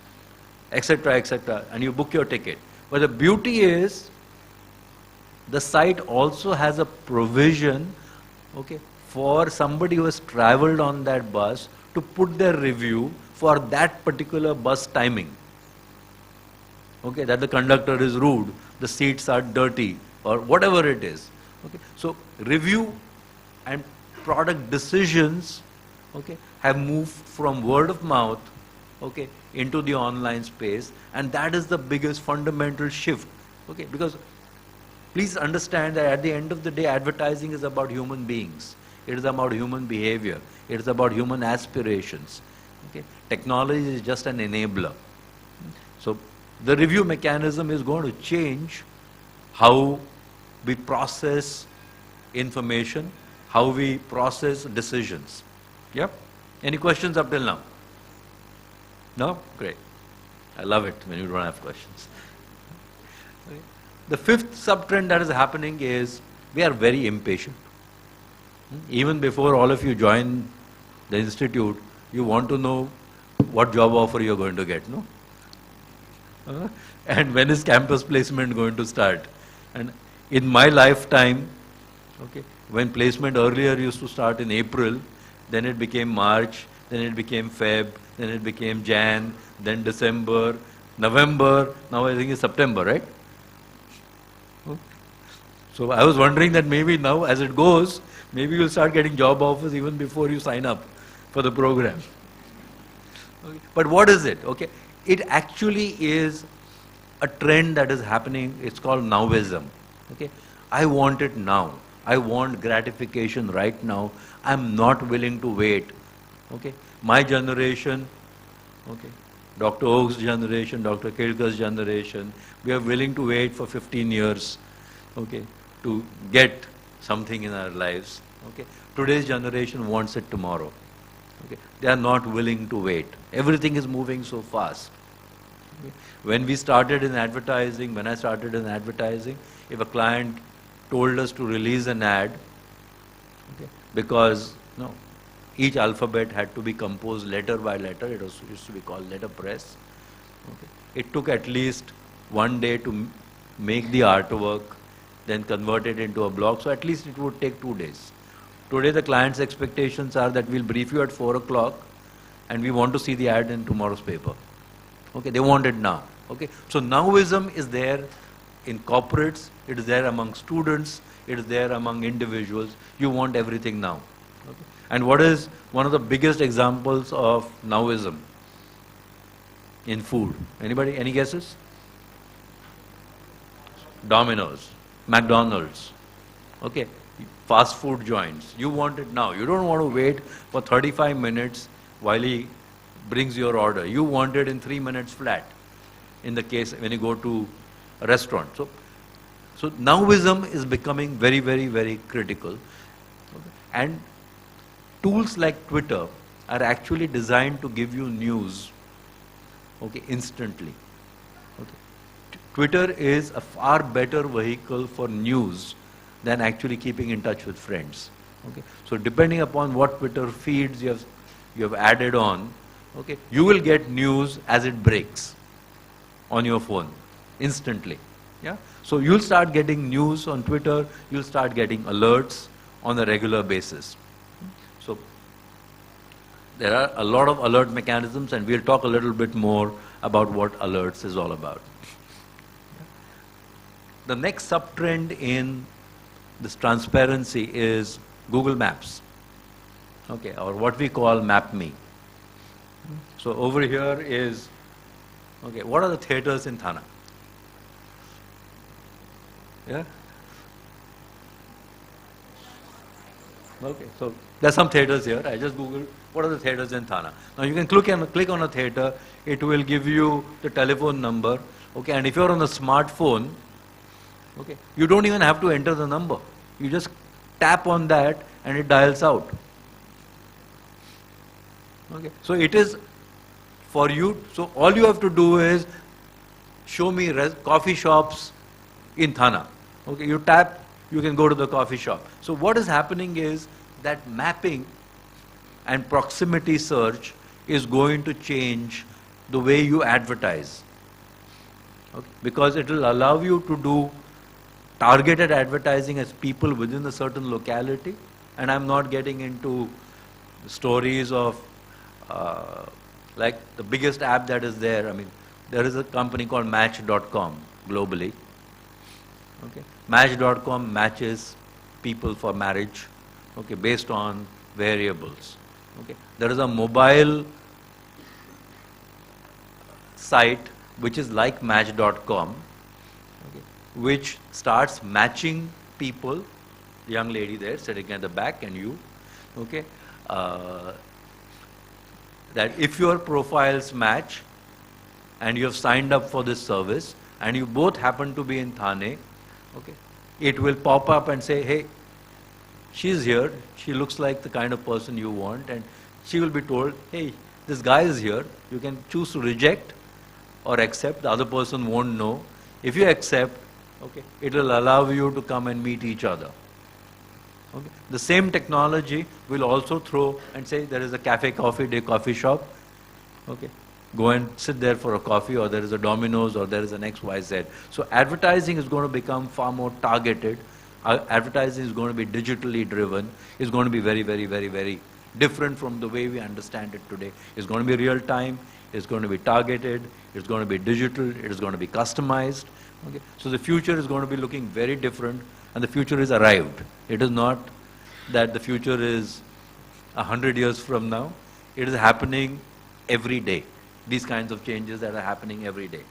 etc., etc., and you book your ticket. But the beauty is, the site also has a provision, okay, for somebody who has traveled on that bus to put their review for that particular bus timing. Okay, that the conductor is rude, the seats are dirty, or whatever it is. Okay, so review and product decisions, okay, have moved from word of mouth, okay, into the online space, and that is the biggest fundamental shift. Okay, because please understand that at the end of the day, advertising is about human beings. It is about human behavior. It is about human aspirations. Okay, technology is just an enabler. So the review mechanism is going to change how we process information, how we process decisions. Yep. Any questions up till now? No? Great. I love it when you don't have questions. Okay. The fifth sub-trend that is happening is we are very impatient. Even before all of you join the institute, you want to know what job offer you are going to get, no? And when is campus placement going to start? And in my lifetime, okay, when placement earlier used to start in April, then it became March, then it became Feb, then it became Jan, then December, November, now I think it's September, right? So I was wondering that maybe now as it goes, maybe you'll start getting job offers even before you sign up for the program. Okay. But what is it? Okay, it actually is a trend that is happening. It's called nowism. Okay, I want it now. I want gratification right now. I'm not willing to wait. Okay, my generation, okay, Dr. Oak's generation, Dr. Kelkar's generation, we are willing to wait for 15 years, okay, to get something in our lives. Okay, today's generation wants it tomorrow. Okay, they are not willing to wait. Everything is moving so fast. Okay. When we started in advertising, when I started in advertising, if a client told us to release an ad, okay, because no, each alphabet had to be composed letter by letter, it used to be called letterpress. Okay. It took at least one day to make the artwork, then convert it into a blog, so at least it would take 2 days. Today the client's expectations are that we'll brief you at 4 o'clock and we want to see the ad in tomorrow's paper. Okay, they want it now. Okay, so nowism is there in corporates, it is there among students, it is there among individuals. You want everything now. Okay. And what is one of the biggest examples of nowism in food? Anybody, any guesses? Domino's, McDonald's, okay, fast food joints. You want it now. You don't want to wait for 35 minutes while he brings your order. You want it in 3 minutes flat in the case when you go to a restaurant. So nowism is becoming very, very, very critical. Okay. And tools like Twitter are actually designed to give you news, okay, instantly. Okay. Twitter is a far better vehicle for news than actually keeping in touch with friends. Okay. So depending upon what Twitter feeds you have added on, okay, you will get news as it breaks on your phone instantly. Yeah. So you'll start getting news on Twitter, you'll start getting alerts on a regular basis. So there are a lot of alert mechanisms, and we'll talk a little bit more about what alerts is all about. The next sub-trend in this transparency is Google Maps, okay, or what we call MapMe. So over here is, okay, what are the theaters in Thana? Yeah? Okay, so there's some theaters here. I just Googled what are the theaters in Thana. Now you can click on a theater. It will give you the telephone number. Okay, and if you're on a smartphone, okay, you don't even have to enter the number. You just tap on that and it dials out. Okay, so it is for you. So all you have to do is show me coffee shops in Thana. Okay, you tap, you can go to the coffee shop. So what is happening is that mapping and proximity search is going to change the way you advertise. Okay, because it will allow you to do targeted advertising as people within a certain locality. And I'm not getting into stories of like the biggest app that is there. I mean, there is a company called Match.com globally. Okay, Match.com matches people for marriage, okay, based on variables. Okay, there is a mobile site which is like Match.com, okay, which starts matching people. The young lady there sitting at the back and you, okay, that if your profiles match and you have signed up for this service and you both happen to be in Thane, okay, it will pop up and say, hey, she's here, she looks like the kind of person you want, and she will be told, hey, this guy is here, you can choose to reject or accept, the other person won't know. If you accept, okay, it will allow you to come and meet each other. Okay. The same technology will also throw and say there is a cafe coffee day coffee shop. Okay. Go and sit there for a coffee, or there is a Domino's, or there is an XYZ. So advertising is going to become far more targeted. Advertising is going to be digitally driven. It's going to be very, very, very, very different from the way we understand it today. It's going to be real time. It's going to be targeted. It's going to be digital. It is going to be customized. Okay. So the future is going to be looking very different. And the future is arrived. It is not that the future is 100 years from now. It is happening every day. These kinds of changes that are happening every day.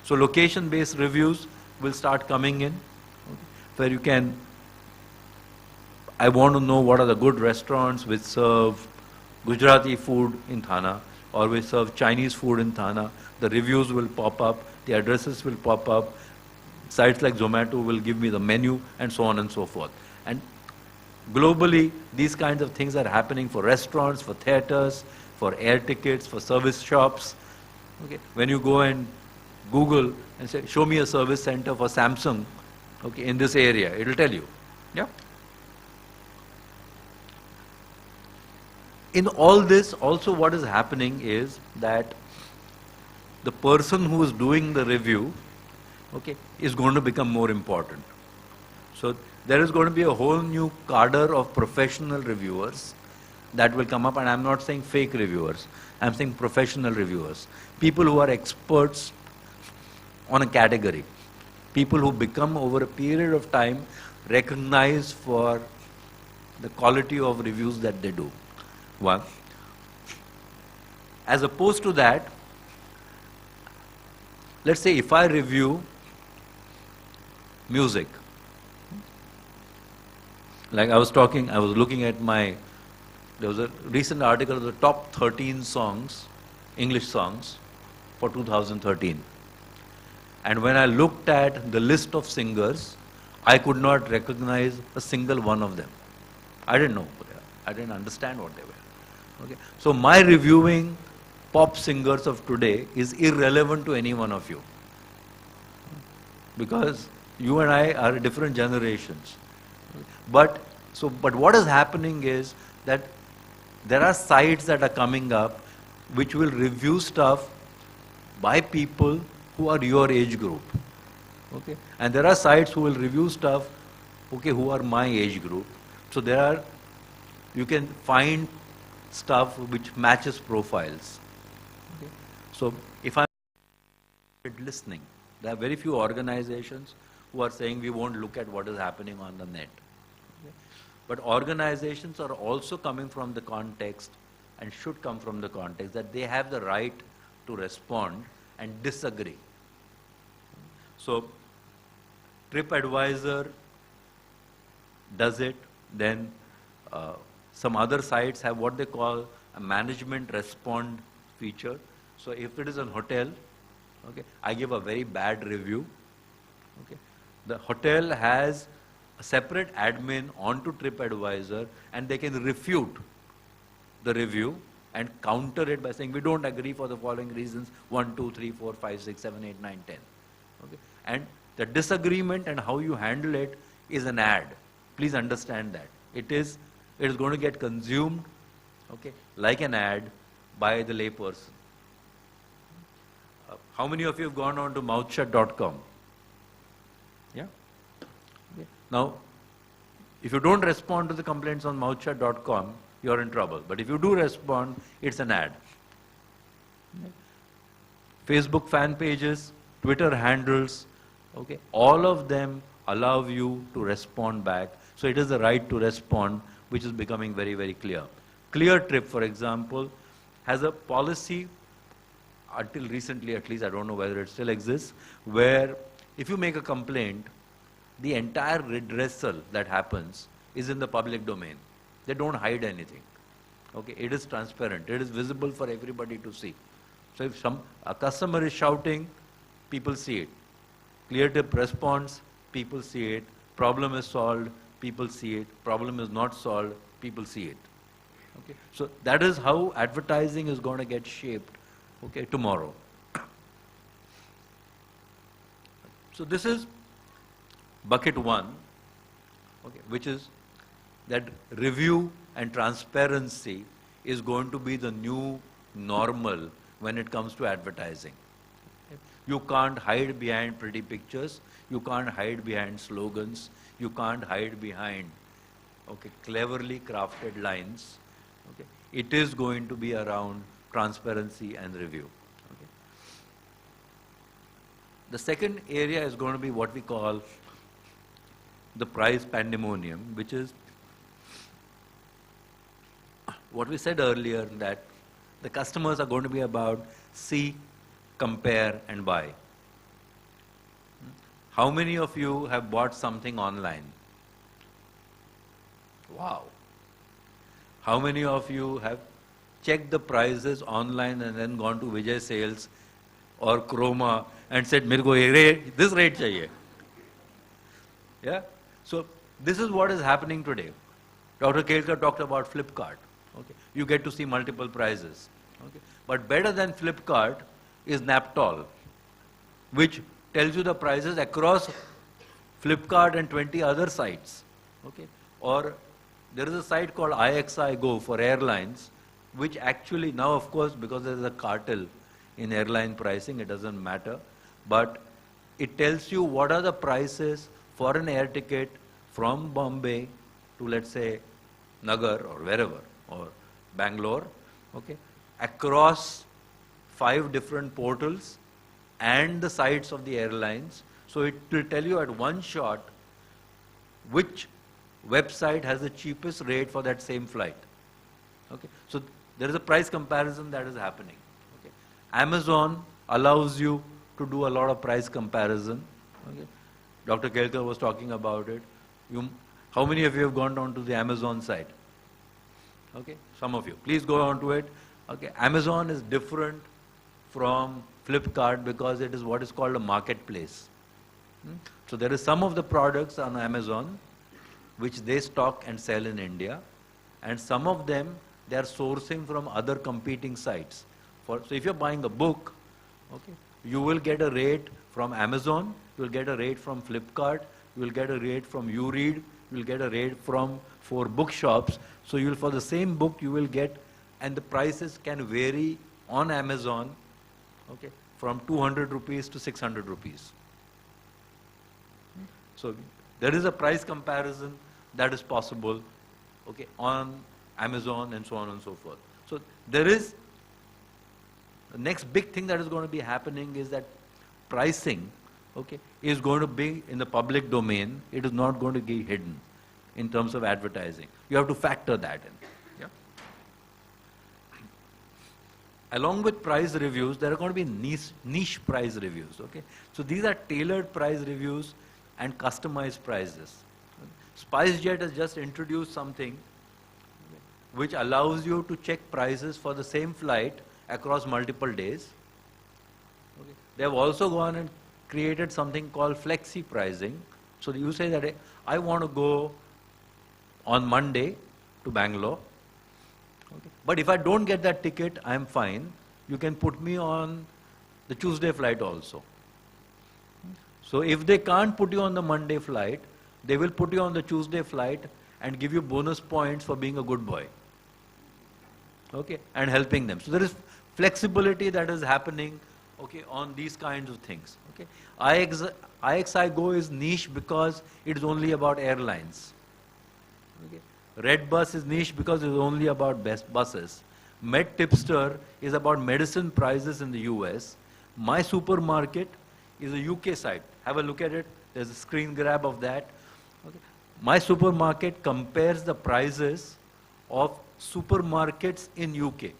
So location-based reviews will start coming in, where you can, I want to know what are the good restaurants which serve Gujarati food in Thana, or which serve Chinese food in Thana. The reviews will pop up, the addresses will pop up. Sites like Zomato will give me the menu, and so on and so forth. And globally, these kinds of things are happening for restaurants, for theaters, for air tickets, for service shops. Okay. When you go and Google and say, show me a service center for Samsung, okay, in this area, it will tell you. Yeah. In all this, also what is happening is that the person who is doing the review, okay, is going to become more important. So there is going to be a whole new cadre of professional reviewers that will come up, and I'm not saying fake reviewers, I'm saying professional reviewers. People who are experts on a category. People who become over a period of time recognized for the quality of reviews that they do. One. As opposed to that, let's say if I review music, like I was looking at there was a recent article of the top 13 songs, English songs, for 2013. And when I looked at the list of singers, I could not recognize a single one of them. I didn't know who they are. I didn't understand what they were. Okay. So my reviewing pop singers of today is irrelevant to any one of you. Because you and I are different generations. But what is happening is that there are sites that are coming up which will review stuff by people who are your age group. Okay? And there are sites who will review stuff, okay, who are my age group. So you can find stuff which matches profiles. Okay? So if I'm listening, there are very few organizations who are saying we won't look at what is happening on the net. Okay? But organizations are also coming from the context, and should come from the context, that they have the right to respond and disagree. So TripAdvisor does it, then Some other sites have what they call a management respond feature. So if it is a hotel, okay, I give a very bad review. Okay, the hotel has a separate admin onto TripAdvisor, and they can refute the review and counter it by saying we don't agree for the following reasons: 1, 2, 3, 4, 5, 6, 7, 8, 9, 10. Okay, and the disagreement and how you handle it is an ad. Please understand that it is going to get consumed, okay, like an ad by the layperson. How many of you have gone on to mouthshut.com? Yeah. Okay. Now, if you don't respond to the complaints on mouthshut.com, you're in trouble. But if you do respond, it's an ad. Okay. Facebook fan pages, Twitter handles, okay, all of them allow you to respond back. So it is the right to respond, which is becoming very, very clear. ClearTrip, for example, has a policy, until recently at least, I don't know whether it still exists, where if you make a complaint, the entire redressal that happens is in the public domain. They don't hide anything. Okay, it is transparent. It is visible for everybody to see. So if a customer is shouting, people see it. ClearTrip responds, people see it. Problem is solved, people see it. Problem is not solved, people see it. Okay, so that is how advertising is going to get shaped, okay, tomorrow. So this is bucket one, okay, which is that review and transparency is going to be the new normal when it comes to advertising. Okay. You can't hide behind pretty pictures, you can't hide behind slogans, you can't hide behind, okay, cleverly crafted lines. Okay. It is going to be around transparency and review. Okay. The second area is going to be what we call the price pandemonium, which is what we said earlier, that the customers are going to be about see, compare and buy. How many of you have bought something online? Wow. How many of you have checked the prices online and then gone to Vijay Sales or Chroma and said, "Mere ko this rate chahiye"? Yeah? So this is what is happening today. Dr. Kelkar talked about Flipkart. Okay. You get to see multiple prices. Okay. But better than Flipkart is Naptol, which tells you the prices across Flipkart and 20 other sites. Okay. Or there is a site called IXI Go for airlines, which actually now, of course, because there is a cartel in airline pricing, it doesn't matter. But it tells you what are the prices for an air ticket from Bombay to, let's say, Nagar or wherever, or Bangalore, okay, across 5 different portals and the sites of the airlines. So it will tell you at one shot which website has the cheapest rate for that same flight. Okay, so there is a price comparison that is happening. Okay. Amazon allows you to do a lot of price comparison. Okay. Dr. Kelkar was talking about it. How many of you have gone down to the Amazon site? Okay, some of you. Please go on to it. Okay, Amazon is different from Flipkart because it is what is called a marketplace. So there is some of the products on Amazon which they stock and sell in India, and some of them they are sourcing from other competing sites. So if you're buying a book, okay, you will get a rate from Amazon, you will get a rate from Flipkart, you will get a rate from YouRead, you will get a rate from 4 bookshops. So you will, for the same book you will get, and the prices can vary on Amazon, okay, from 200 rupees to 600 rupees. So there is a price comparison that is possible, okay, on Amazon and so on and so forth. So there is, the next big thing that is going to be happening is that pricing, okay, is going to be in the public domain. It is not going to be hidden in terms of advertising. You have to factor that in. Yeah? Along with price reviews, there are going to be niche price reviews. Okay? So these are tailored price reviews and customized prices. SpiceJet has just introduced something which allows you to check prices for the same flight across multiple days. Okay. They have also gone and created something called flexi pricing. So you say that hey, I want to go on Monday to Bangalore. Okay. But if I don't get that ticket, I'm fine. You can put me on the Tuesday flight also. So if they can't put you on the Monday flight, they will put you on the Tuesday flight and give you bonus points for being a good boy. Okay, and helping them. So there is flexibility that is happening, okay, on these kinds of things. Okay, IXI Go is niche because it is only about airlines. Okay, Red Bus is niche because it is only about best buses. Med Tipster is about medicine prices in the US. My Supermarket is a UK site. Have a look at it. There's a screen grab of that. Okay. My Supermarket compares the prices of supermarkets in UK.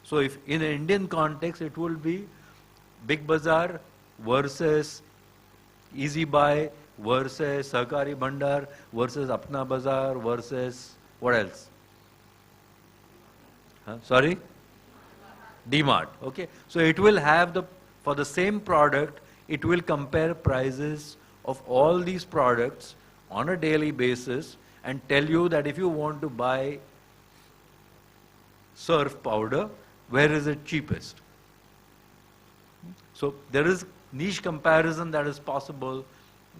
So if in an Indian context, it will be Big Bazaar versus Easy Buy versus Sahkari Bhandar versus Apna Bazaar versus what else? Sorry? DMart. Okay. So it will have for the same product, it will compare prices of all these products on a daily basis and tell you that if you want to buy surf powder, where is it cheapest? So there is niche comparison that is possible,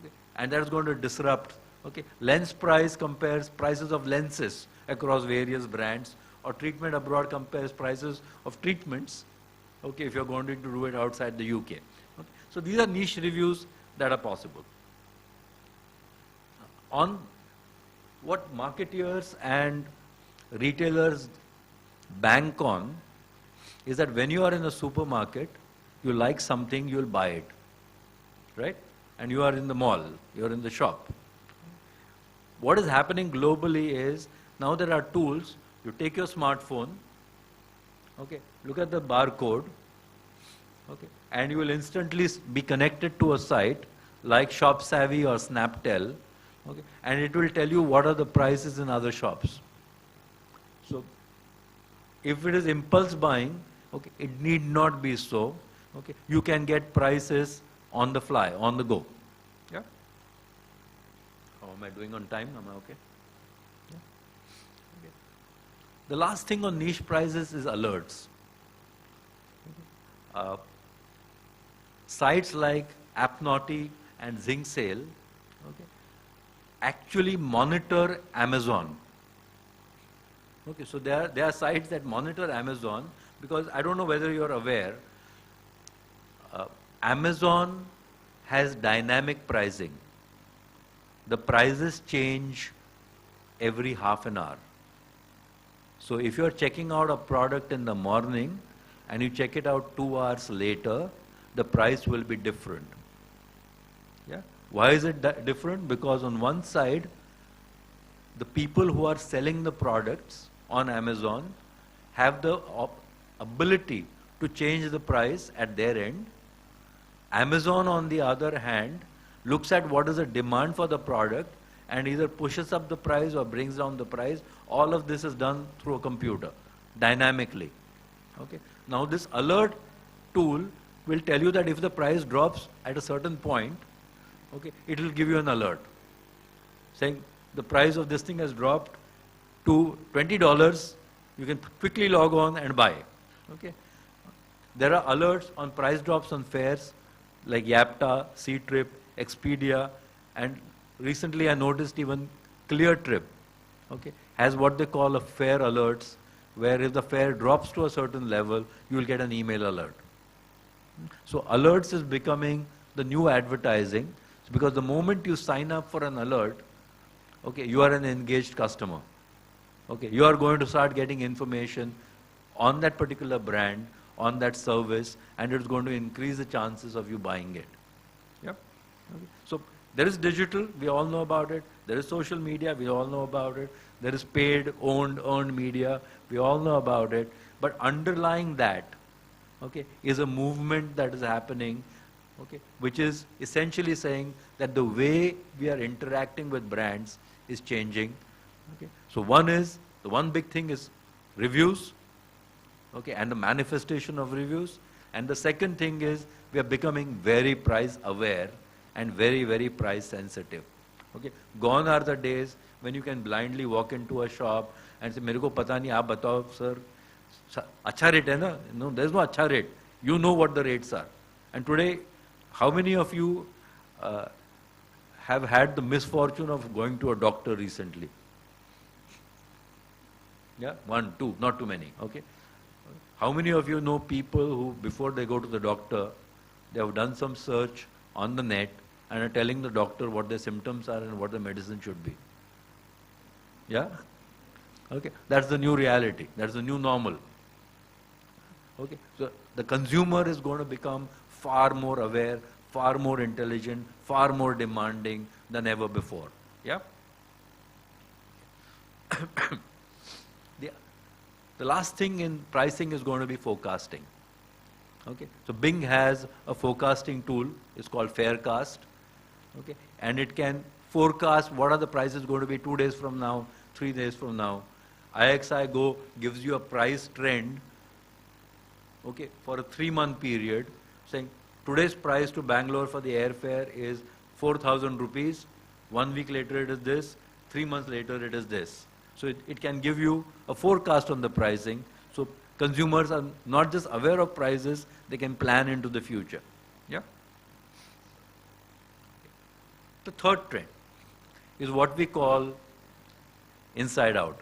okay, and that is going to disrupt. Okay, Lens Price compares prices of lenses across various brands, or Treatment Abroad compares prices of treatments. Okay, if you're going to do it outside the UK. Okay. So these are niche reviews that are possible. On what marketeers and retailers bank on is that when you are in a supermarket, you like something, you'll buy it, right? And you are in the mall, you're in the shop. What is happening globally is, now there are tools, you take your smartphone, okay, look at the barcode, okay, and you will instantly be connected to a site like ShopSavvy or Snaptel, okay, and it will tell you what are the prices in other shops. So if it is impulse buying, okay, it need not be so. Okay, you can get prices on the fly, on the go. Yeah. How am I doing on time? Am I okay? Yeah. Okay. The last thing on niche prices is alerts. Sites like AppNaughty and ZingSale, okay, actually monitor Amazon. Okay, so there are sites that monitor Amazon, because I don't know whether you're aware, Amazon has dynamic pricing. The prices change every half an hour. So if you're checking out a product in the morning and you check it out 2 hours later, the price will be different. Yeah? Why is it different? Because on one side, the people who are selling the products on Amazon have the ability to change the price at their end. Amazon, on the other hand, looks at what is the demand for the product and either pushes up the price or brings down the price. All of this is done through a computer, dynamically. Okay. Now this alert tool will tell you that if the price drops at a certain point, okay, it will give you an alert saying the price of this thing has dropped to $20, you can quickly log on and buy. Okay. There are alerts on price drops on fares like Yapta, Ctrip, Expedia, and recently I noticed even ClearTrip, okay, has what they call a fare alerts, where if the fare drops to a certain level, you will get an email alert. So alerts is becoming the new advertising, because the moment you sign up for an alert, okay, you are an engaged customer. Okay, you are going to start getting information on that particular brand, on that service, and it's going to increase the chances of you buying it. Yep. Okay. So there is digital, we all know about it. There is social media, we all know about it. There is paid, owned, earned media, we all know about it. But underlying that, okay, is a movement that is happening, okay, which is essentially saying that the way we are interacting with brands is changing. Okay. So one is The one big thing is reviews, okay, and the manifestation of reviews. And the second thing is we are becoming very price aware and very, very price sensitive. Okay, gone are the days when you can blindly walk into a shop and say, "मेरे को पता नहीं, आप बताओ sir, अच्छा rate है ना?" No, there is no अच्छा rate. You know what the rates are. And today, how many of you have had the misfortune of going to a doctor recently? Yeah, 1, 2, not too many. Okay. How many of you know people who, before they go to the doctor, they have done some search on the net and are telling the doctor what their symptoms are and what the medicine should be? Yeah? Okay. That's the new reality. That's the new normal. Okay. So the consumer is going to become far more aware, far more intelligent, far more demanding than ever before. Yeah? The last thing in pricing is going to be forecasting. Okay. So Bing has a forecasting tool. It's called Faircast. Okay. And it can forecast what are the prices going to be 2 days from now, 3 days from now. IXI Go gives you a price trend, okay, for a 3-month period, saying today's price to Bangalore for the airfare is 4,000 rupees. 1 week later it is this. 3 months later it is this. So it can give you a forecast on the pricing. So consumers are not just aware of prices, they can plan into the future. Yeah. The third trend is what we call inside out.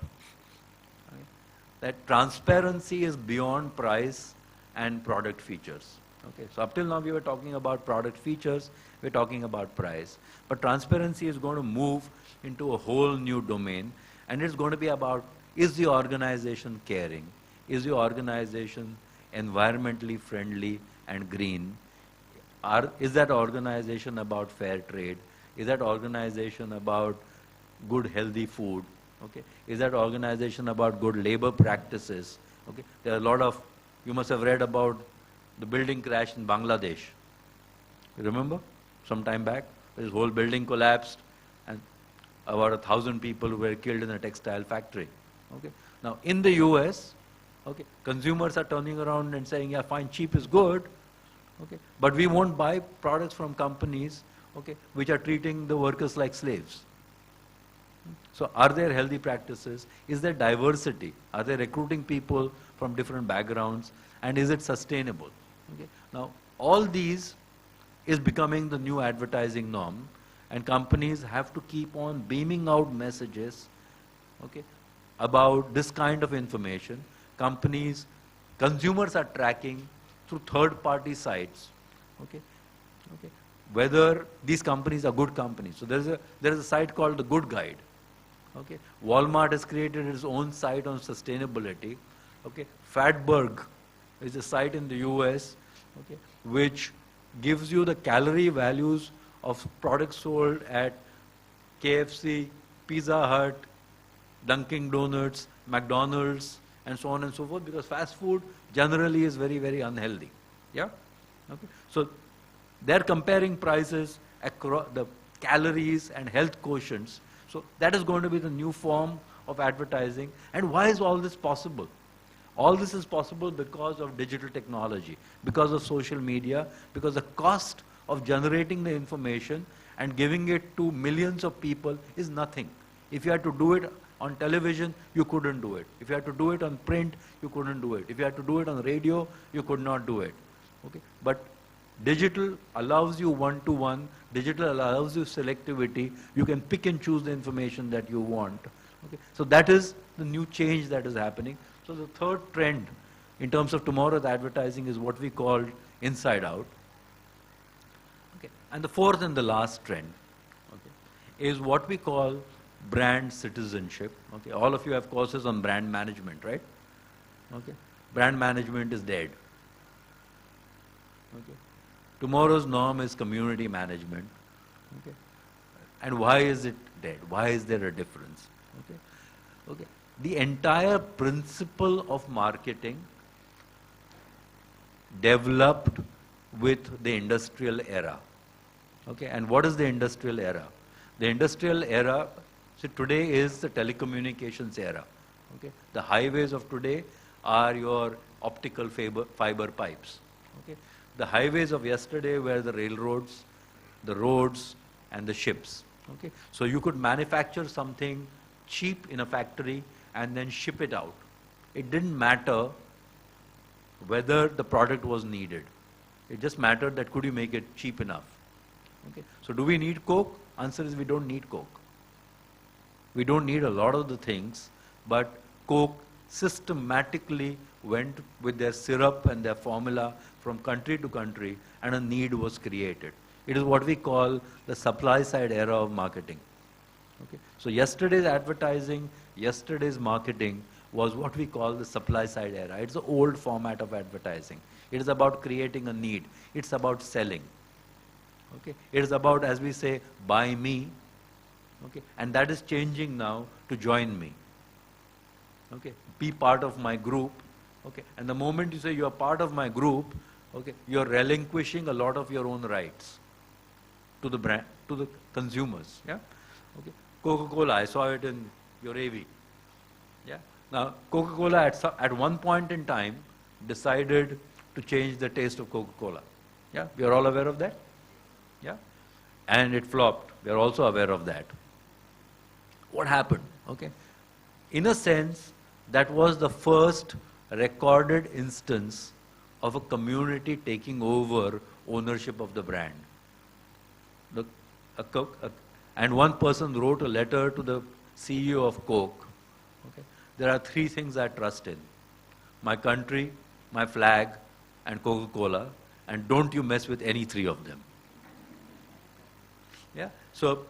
That transparency is beyond price and product features. Okay. So up till now we were talking about product features, we're talking about price. But transparency is going to move into a whole new domain, and it's going to be about, is the organization caring? Is the organization environmentally friendly and green? Is that organization about fair trade? Is that organization about good healthy food? Okay. Is that organization about good labor practices? Okay. There are a lot of, you must have read about the building crash in Bangladesh. You remember? Some time back, this whole building collapsed and about 1,000 people were killed in a textile factory. Okay. Now in the US, okay, consumers are turning around and saying, yeah, fine, cheap is good, okay, but we won't buy products from companies, okay, which are treating the workers like slaves. So are there healthy practices? Is there diversity? Are they recruiting people from different backgrounds? And is it sustainable? Okay. Now all these is becoming the new advertising norm, and companies have to keep on beaming out messages, okay, about this kind of information. Consumers are tracking through third-party sites, okay, okay, whether these companies are good companies. So there is a site called the Good Guide. Okay, Walmart has created its own site on sustainability. Okay, Fatberg is a site in the US, okay, which gives you the calorie values of products sold at KFC, Pizza Hut, Dunkin' Donuts, McDonald's, and so on and so forth, because fast food generally is very, very unhealthy. Yeah? Okay. So they're comparing prices across the calories and health quotients. So that is going to be the new form of advertising. And why is all this possible? All this is possible because of digital technology, because of social media, because the cost of generating the information and giving it to millions of people is nothing. If you had to do it on television, you couldn't do it. If you had to do it on print, you couldn't do it. If you had to do it on radio, you could not do it. Okay? But digital allows you one-to-one, digital allows you selectivity, you can pick and choose the information that you want. Okay? So that is the new change that is happening. So the third trend in terms of tomorrow's advertising is what we call inside out. Okay. And the fourth and the last trend, okay, is what we call brand citizenship. Okay. All of you have courses on brand management, right? Okay. Brand management is dead. Okay. Tomorrow's norm is community management. Okay. And why is it dead? Why is there a difference? Okay. Okay. The entire principle of marketing developed with the industrial era. Okay, and what is the industrial era? The industrial era, so today is the telecommunications era. Okay? The highways of today are your optical fiber pipes. Okay? The highways of yesterday were the railroads, the roads, and the ships. Okay? So you could manufacture something cheap in a factory and then ship it out. It didn't matter whether the product was needed. It just mattered that could you make it cheap enough. Okay? So do we need Coke? Answer is we don't need Coke. We don't need a lot of the things, but Coke systematically went with their syrup and their formula from country to country, and a need was created. It is what we call the supply side era of marketing. Okay? So yesterday's advertising, yesterday's marketing was what we call the supply side era. It's the old format of advertising. It is about creating a need. It's about selling. Okay? It is about, as we say, buy me. Okay? And that is changing now to join me. Okay? Be part of my group. Okay? And the moment you say you are part of my group, okay, you are relinquishing a lot of your own rights to the brand, to the consumers. Yeah? Okay? Coca-Cola, I saw it in your AV. Yeah? Now, Coca-Cola at one point in time decided to change the taste of Coca-Cola. Yeah? We are all aware of that? Yeah? And it flopped. We are also aware of that. What happened? Okay? In a sense, that was the first recorded instance of a community taking over ownership of the brand. And one person wrote a letter to the CEO of Coke. Okay? There are three things I trust in: my country, my flag, and Coca-Cola, and don't you mess with any three of them. Yeah? So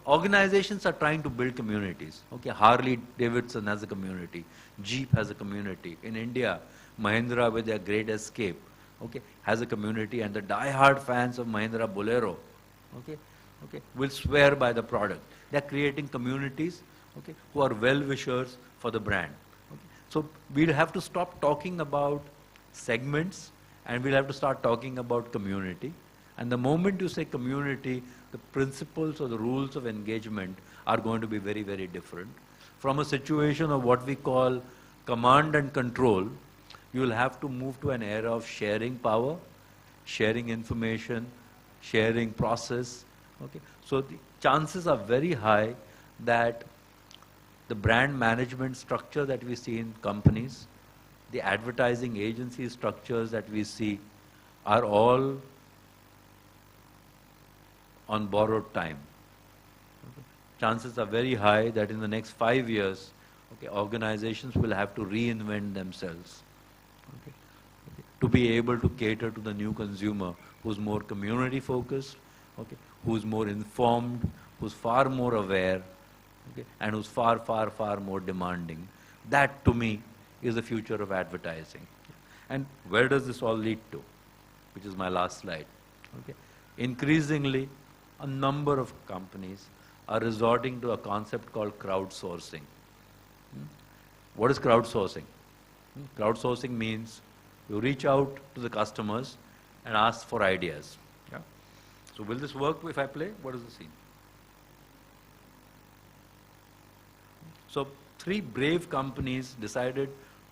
organizations are trying to build communities. Okay? Harley Davidson has a community. Jeep has a community. In India, Mahindra with their Great Escape, okay, has a community, and the die-hard fans of Mahindra Bolero, okay, will swear by the product. They are creating communities, okay, who are well-wishers for the brand. Okay. So we'll have to stop talking about segments, and we'll have to start talking about community. And the moment you say community, the principles or the rules of engagement are going to be very, very different. From a situation of what we call command and control, you will have to move to an era of sharing power, sharing information, sharing process. Okay? So the chances are very high that the brand management structure that we see in companies, the advertising agency structures that we see, are all on borrowed time. Okay? Chances are very high that in the next 5 years, okay, organizations will have to reinvent themselves. Okay? Okay. To be able to cater to the new consumer who's more community focused, okay, who's more informed, who's far more aware, okay, and who's far, far, far more demanding. That, to me, is the future of advertising. And where does this all lead to? Which is my last slide. Okay. Increasingly, a number of companies are resorting to a concept called crowdsourcing. What is crowdsourcing? Crowdsourcing means you reach out to the customers and ask for ideas. Yeah? So will this work if I play? What is the scene? So 3 brave companies decided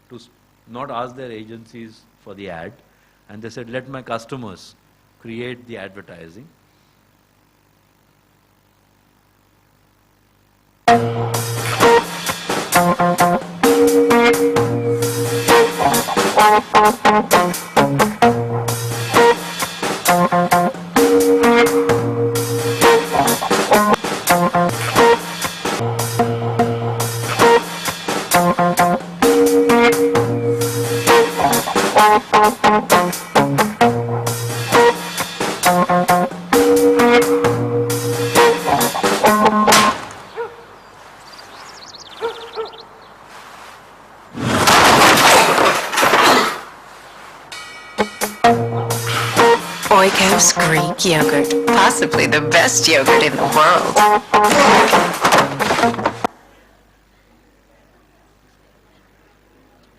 to not ask their agencies for the ad, and they said, let my customers create the advertising. Oikos Greek yogurt, possibly the best yogurt in the world.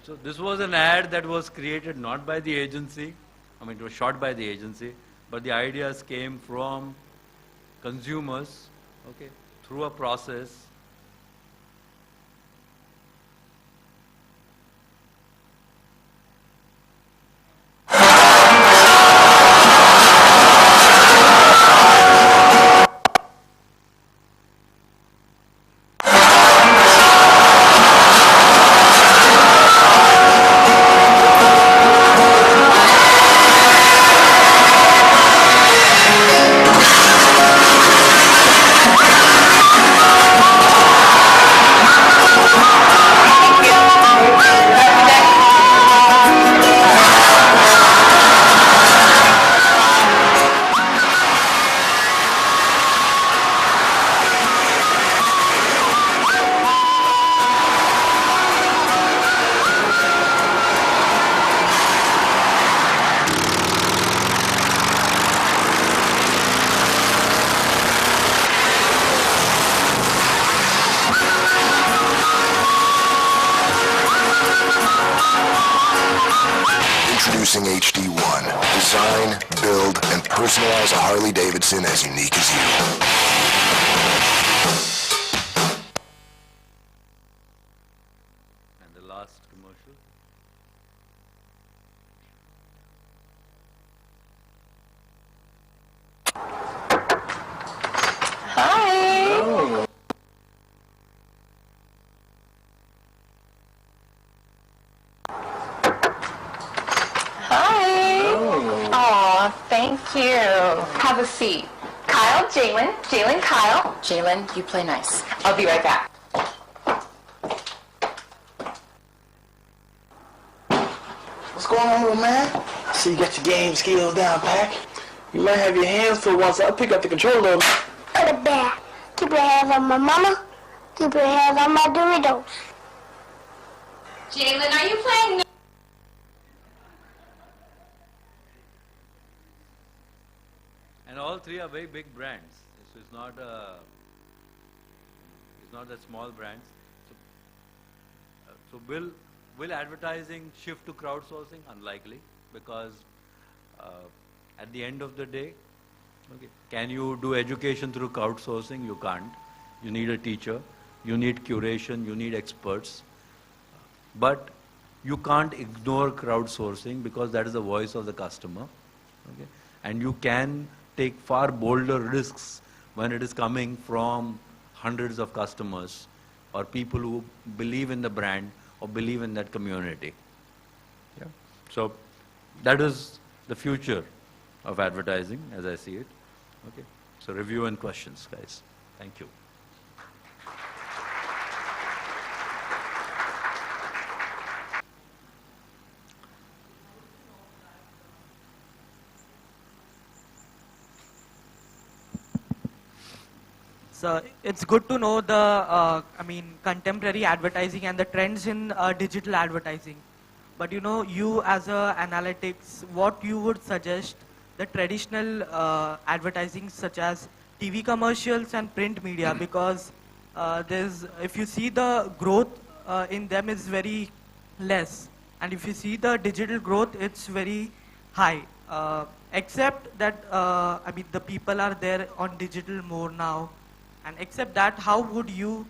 So this was an ad that was created not by the agency, I mean it was shot by the agency, but the ideas came from consumers, okay, through a process Racing HD1. Design, build, and personalize a Harley Davidson as unique as you. And the last commercial. Hi. Hi. Aw, thank you. Have a seat. Kyle, Jalen. Jalen, Kyle. Jalen, you play nice. I'll be right back. What's going on, little man? I see you got your game skills down, Pack. You might have your hands full once I pick up the controller. Put it back. Keep your hands on my mama. Keep your hands on my Doritos. Jalen, are you playing? And all three are very big brands. So it's not that small brands. So will advertising shift to crowdsourcing? Unlikely, because at the end of the day, okay, can you do education through crowdsourcing? You can't. You need a teacher. You need curation. You need experts. But you can't ignore crowdsourcing because that is the voice of the customer. Okay? And you can take far bolder risks when it is coming from hundreds of customers or people who believe in the brand or believe in that community. Yeah. So that is the future of advertising as I see it. Okay. So review and questions, guys. Thank you. So it's good to know the, contemporary advertising and the trends in digital advertising. But you as a analytics, what you would suggest the traditional advertising such as TV commercials and print media, because if you see the growth in them is very less, and if you see the digital growth, it's very high. Except that the people are there on digital more now. And except that, how would you,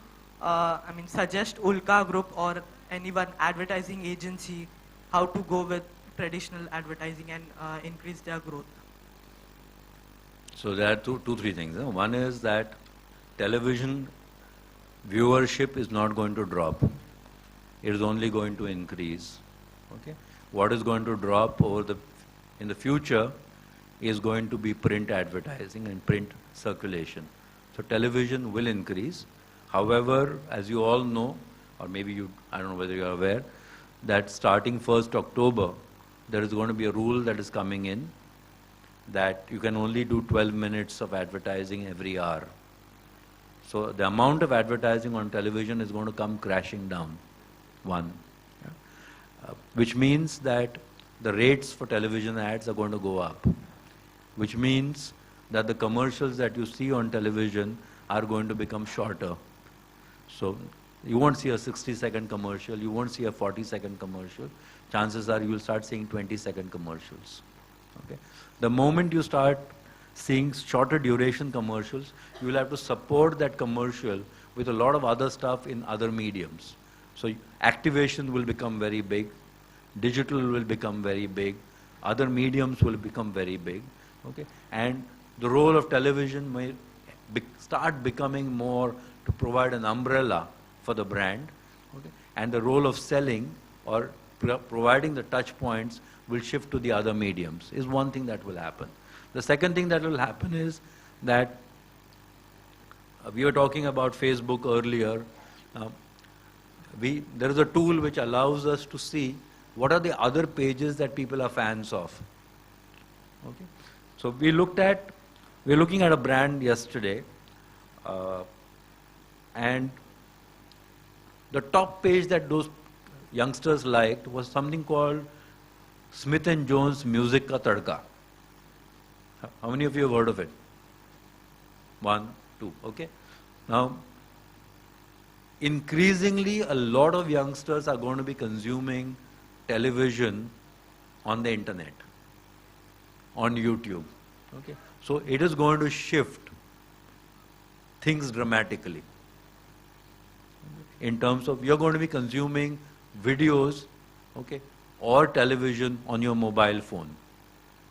suggest Ulka Group or anyone advertising agency how to go with traditional advertising and increase their growth? So there are three things. One is that television viewership is not going to drop. It is only going to increase. Okay. What is going to drop in the future is going to be print advertising and print circulation. So television will increase. However, as you all know, or maybe I don't know whether you are aware, that starting 1st October, there is going to be a rule that is coming in that you can only do 12 minutes of advertising every hour. So the amount of advertising on television is going to come crashing down, which means that the rates for television ads are going to go up, which means that the commercials that you see on television are going to become shorter. So you won't see a 60-second commercial, you won't see a 40-second commercial. Chances are you will start seeing 20-second commercials. Okay? The moment you start seeing shorter duration commercials, you will have to support that commercial with a lot of other stuff in other mediums. So activation will become very big, digital will become very big, other mediums will become very big. Okay? And the role of television may start becoming more to provide an umbrella for the brand. Okay? And the role of selling or providing the touch points will shift to the other mediums, is one thing that will happen. The second thing that will happen is that we were talking about Facebook earlier. There is a tool which allows us to see what are the other pages that people are fans of. Okay? So we're looking at a brand yesterday, and the top page that those youngsters liked was something called Smith & Jones Music Ka Tadka. How many of you have heard of it? 1, 2, okay. Now, increasingly a lot of youngsters are going to be consuming television on the internet, on YouTube. Okay? So it is going to shift things dramatically. In terms of, you're going to be consuming videos, okay, or television on your mobile phone.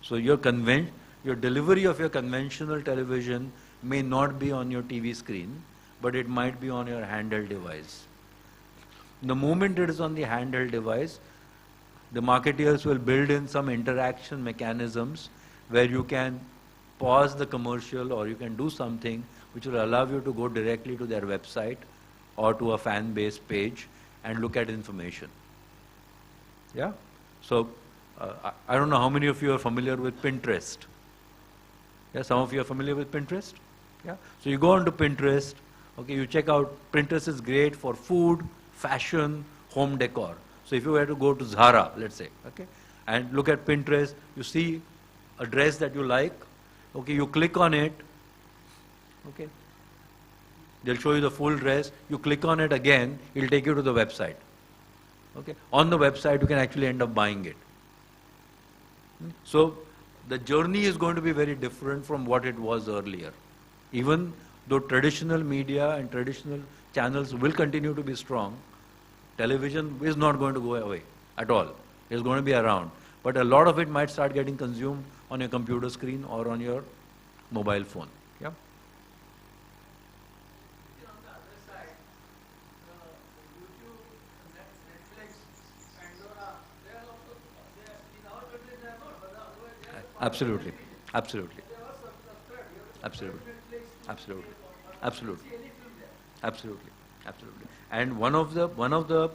So your delivery of your conventional television may not be on your TV screen, but it might be on your handheld device. The moment it is on the handheld device, the marketeers will build in some interaction mechanisms where you can pause the commercial or you can do something which will allow you to go directly to their website or to a fan-based page and look at information. Yeah? So, I don't know how many of you are familiar with Pinterest. Yeah, some of you are familiar with Pinterest? Yeah? So you go onto Pinterest, okay, you check out, Pinterest is great for food, fashion, home decor. So if you were to go to Zara, let's say, okay, and look at Pinterest, you see a dress that you like, okay, you click on it, okay, they'll show you the full dress, you click on it again, it'll take you to the website. Okay, on the website you can actually end up buying it. So the journey is going to be very different from what it was earlier. Even though traditional media and traditional channels will continue to be strong, television is not going to go away at all. It's going to be around. But a lot of it might start getting consumed on your computer screen or on your mobile phone. Yeah? Absolutely. Absolutely. Absolutely. Absolutely. Absolutely. Absolutely. Absolutely. And one of the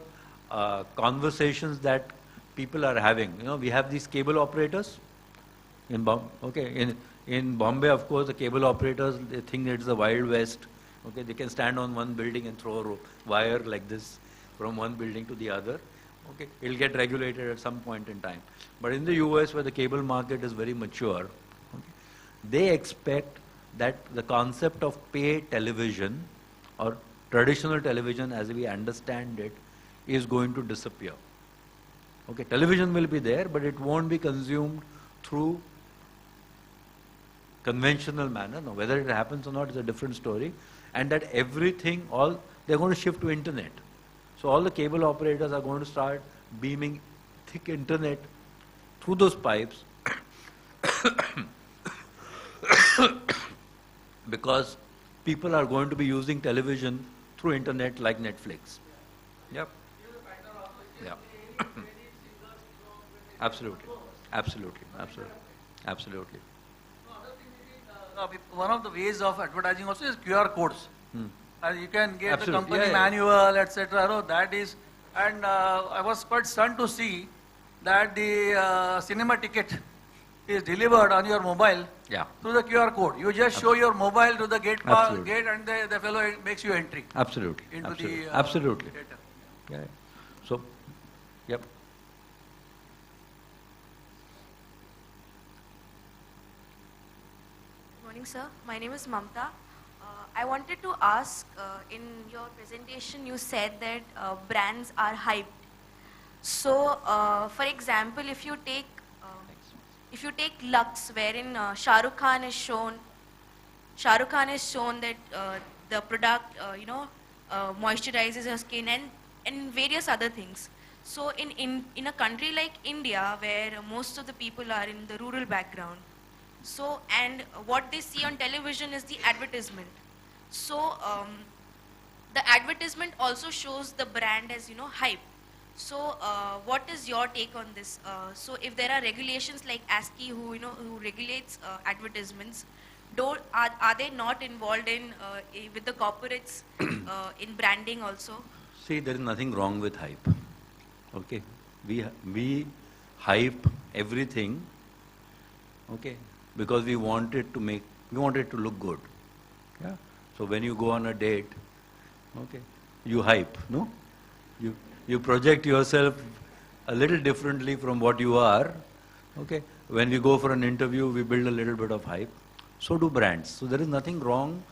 conversations that people are having, you know, we have these cable operators in Bombay. Okay, in Bombay, of course, the cable operators, they think it's the Wild West. Okay, they can stand on one building and throw a wire like this from one building to the other. Okay, it'll get regulated at some point in time. But in the US, where the cable market is very mature, okay, they expect that the concept of pay television or traditional television as we understand it is going to disappear. Okay, television will be there, but it won't be consumed through conventional manner. Now, whether it happens or not is a different story. And that everything, they're going to shift to internet. So all the cable operators are going to start beaming thick internet through those pipes because people are going to be using television through internet like Netflix. Yep. Yeah. Absolutely. Absolutely. Absolutely. Absolutely. One of the ways of advertising also is QR codes. You can get Absolutely. the company manual, etc. No, that is, and I was quite stunned to see that the cinema ticket is delivered on your mobile through the QR code. You just show your mobile to the gate, and the fellow makes you entry. Absolutely. Into Absolutely. the Absolutely. data. Yeah. So, yep. Good morning, sir. My name is Mamta. I wanted to ask, in your presentation you said that brands are hyped. So, for example, if you take Lux, wherein Shah Rukh Khan is shown that the product, moisturizes your skin and various other things. So, in a country like India, where most of the people are in the rural background, so and what they see on television is the advertisement. So, the advertisement also shows the brand as hype. So, what is your take on this? So, if there are regulations like ASCI who regulates advertisements, are they not involved in with the corporates in branding also? See, there is nothing wrong with hype. Okay, we hype everything. Okay, because we want it to look good. Yeah. So when you go on a date, okay, you hype, no? You project yourself a little differently from what you are. Okay. When we go for an interview, we build a little bit of hype. So do brands. So there is nothing wrong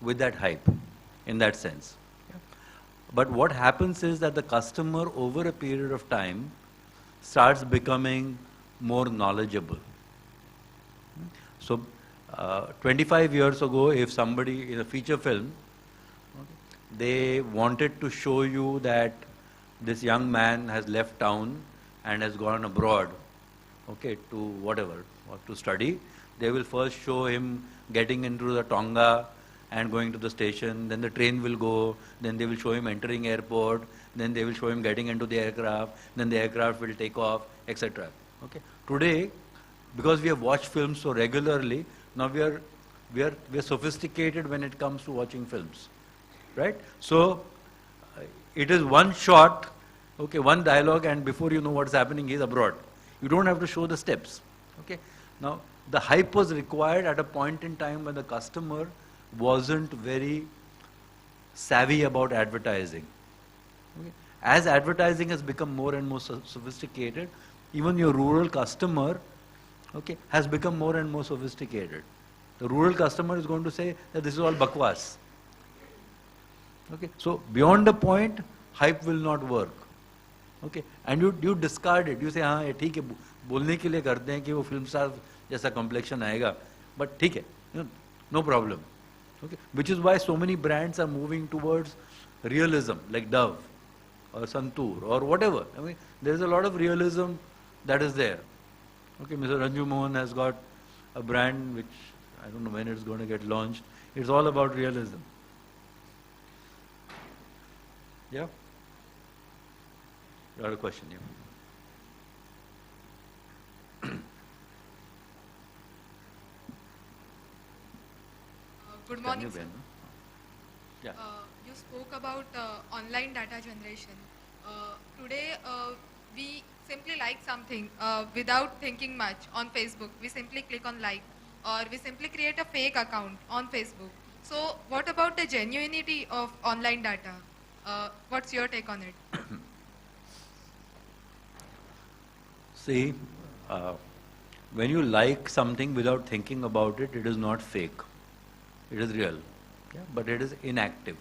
with that hype in that sense. Yeah. But what happens is that the customer over a period of time starts becoming more knowledgeable. So 25 years ago, if somebody in a feature film, they wanted to show you that this young man has left town and has gone abroad, okay, to whatever, or to study, they will first show him getting into the Tonga and going to the station, then the train will go, then they will show him entering airport, then they will show him getting into the aircraft, then the aircraft will take off, etc. Okay. Today, because we have watched films so regularly, now we are sophisticated when it comes to watching films, right? So it is one shot, okay, one dialogue, and before you know what's happening, he's abroad. You don't have to show the steps, okay? Now, the hype was required at a point in time when the customer wasn't very savvy about advertising. Okay? As advertising has become more and more sophisticated, even your rural customer, okay, has become more and more sophisticated. The rural customer is going to say that this is all bakwas. Okay, so beyond the point, hype will not work. Okay, and you discard it. You say, हाँ ये ठीक है, बोलने के लिए करते हैं कि वो film star जैसा complexion आएगा, but ठीक है, no problem. Okay, which is why so many brands are moving towards realism, like Dove or Santoor or whatever. I mean, there is a lot of realism that is there. Okay, Mr. Ranju Mohan has got a brand which I don't know when it's going to get launched. It's all about realism. Yeah? You had a question, yeah? Good morning, sir. Yeah. You spoke about online data generation. Today, we simply like something without thinking much on Facebook. We simply click on like, or we simply create a fake account on Facebook. So what about the genuinity of online data? What's your take on it? See, when you like something without thinking about it, it is not fake. It is real, yeah? But it is inactive.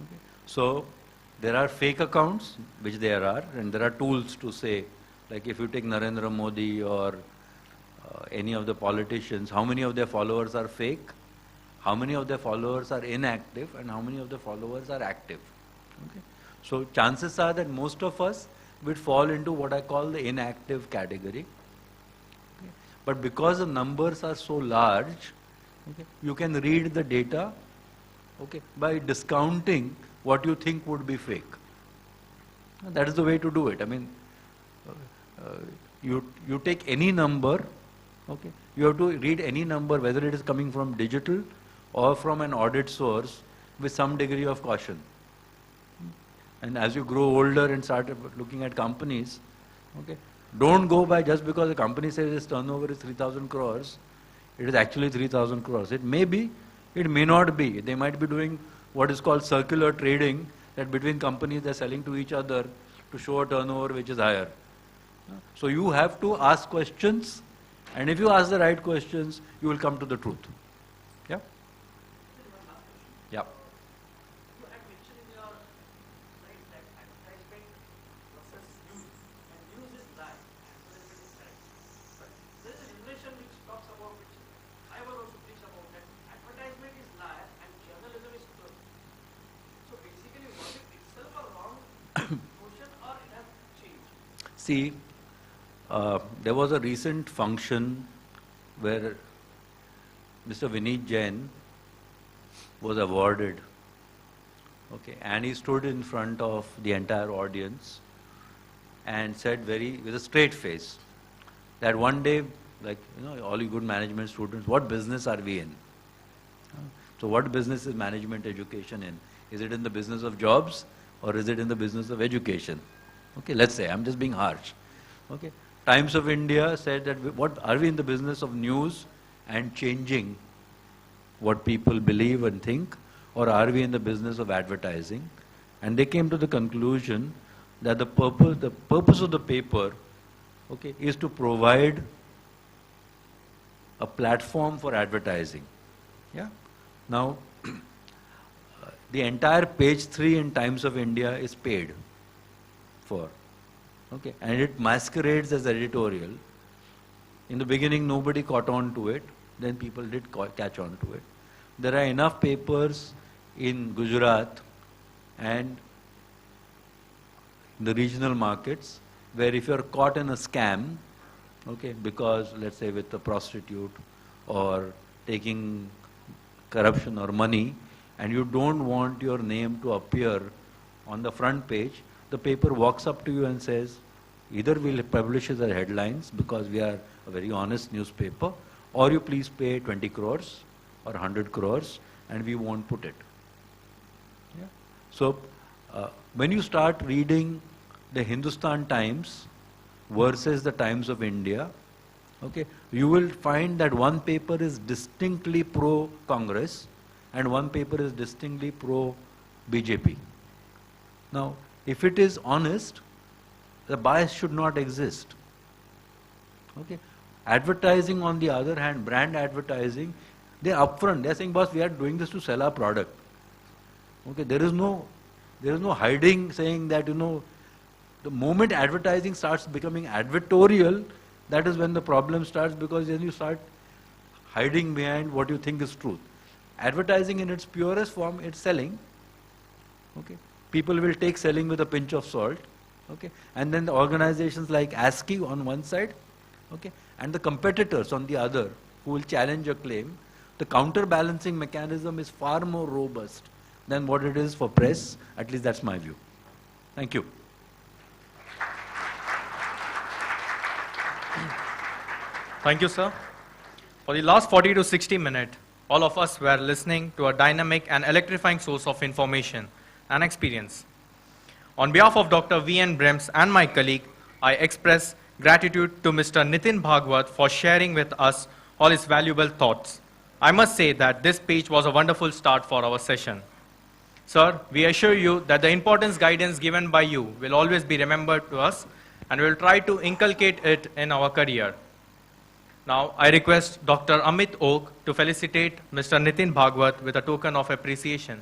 Okay? So there are fake accounts, which there are, and there are tools to say, like if you take Narendra Modi or any of the politicians, how many of their followers are fake, how many of their followers are inactive, and how many of the followers are active. Okay? So chances are that most of us would fall into what I call the inactive category. Okay? But because the numbers are so large, okay, you can read the data, okay, by discounting what you think would be fake. That is the way to do it. I mean, you take any number, okay, you have to read any number, whether it is coming from digital or from an audit source, with some degree of caution. And as you grow older and start looking at companies, okay, don't go by just because the company says its turnover is 3,000 crores, it is actually 3,000 crores. It may be, it may not be. They might be doing what is called circular trading, that between companies they're selling to each other to show a turnover which is higher. So you have to ask questions, and if you ask the right questions, you will come to the truth. Yeah? Yeah. See, there was a recent function where Mr. Vineet Jain was awarded, okay, and he stood in front of the entire audience and said with a straight face that one day, like, you know, all you good management students, what business are we in? So what business is management education in? Is it in the business of jobs or is it in the business of education? Okay, let's say, I'm just being harsh. Okay, Times of India said that what are we in the business of news and changing what people believe and think, or are we in the business of advertising? And they came to the conclusion that the purpose of the paper, okay, is to provide a platform for advertising. Yeah. Now, the entire page 3 in Times of India is paid for, okay, and it masquerades as editorial, In the beginning, nobody caught on to it. Then people did catch on to it. There are enough papers in Gujarat and the regional markets where if you're caught in a scam, okay, because let's say with a prostitute or taking corruption or money, and you don't want your name to appear on the front page, the paper walks up to you and says, either we'll publish the headlines because we are a very honest newspaper, or you please pay 20 crores or 100 crores and we won't put it. Yeah? So when you start reading the Hindustan Times versus the Times of India, okay, you will find that one paper is distinctly pro-Congress and one paper is distinctly pro-BJP. Now, if it is honest, the bias should not exist. Okay. Advertising, on the other hand, brand advertising, they're upfront. They're saying, boss, we are doing this to sell our product. Okay. There is no hiding, saying that, the moment advertising starts becoming advertorial, that is when the problem starts, because then you start hiding behind what you think is truth. Advertising in its purest form, it's selling. Okay. People will take selling with a pinch of salt. Okay. And then the organizations like ASCII on one side, okay, and the competitors on the other who will challenge your claim, the counterbalancing mechanism is far more robust than what it is for press. At least that's my view. Thank you. Thank you, sir. For the last 40 to 60 minutes, all of us were listening to a dynamic and electrifying source of information and experience. On behalf of Dr. V.N. Brems and my colleague, I express gratitude to Mr. Nitin Bhagwat for sharing with us all his valuable thoughts. I must say that this page was a wonderful start for our session. Sir, we assure you that the importance guidance given by you will always be remembered to us, and we will try to inculcate it in our career. Now, I request Dr. Amit Oak to felicitate Mr. Nitin Bhagwat with a token of appreciation.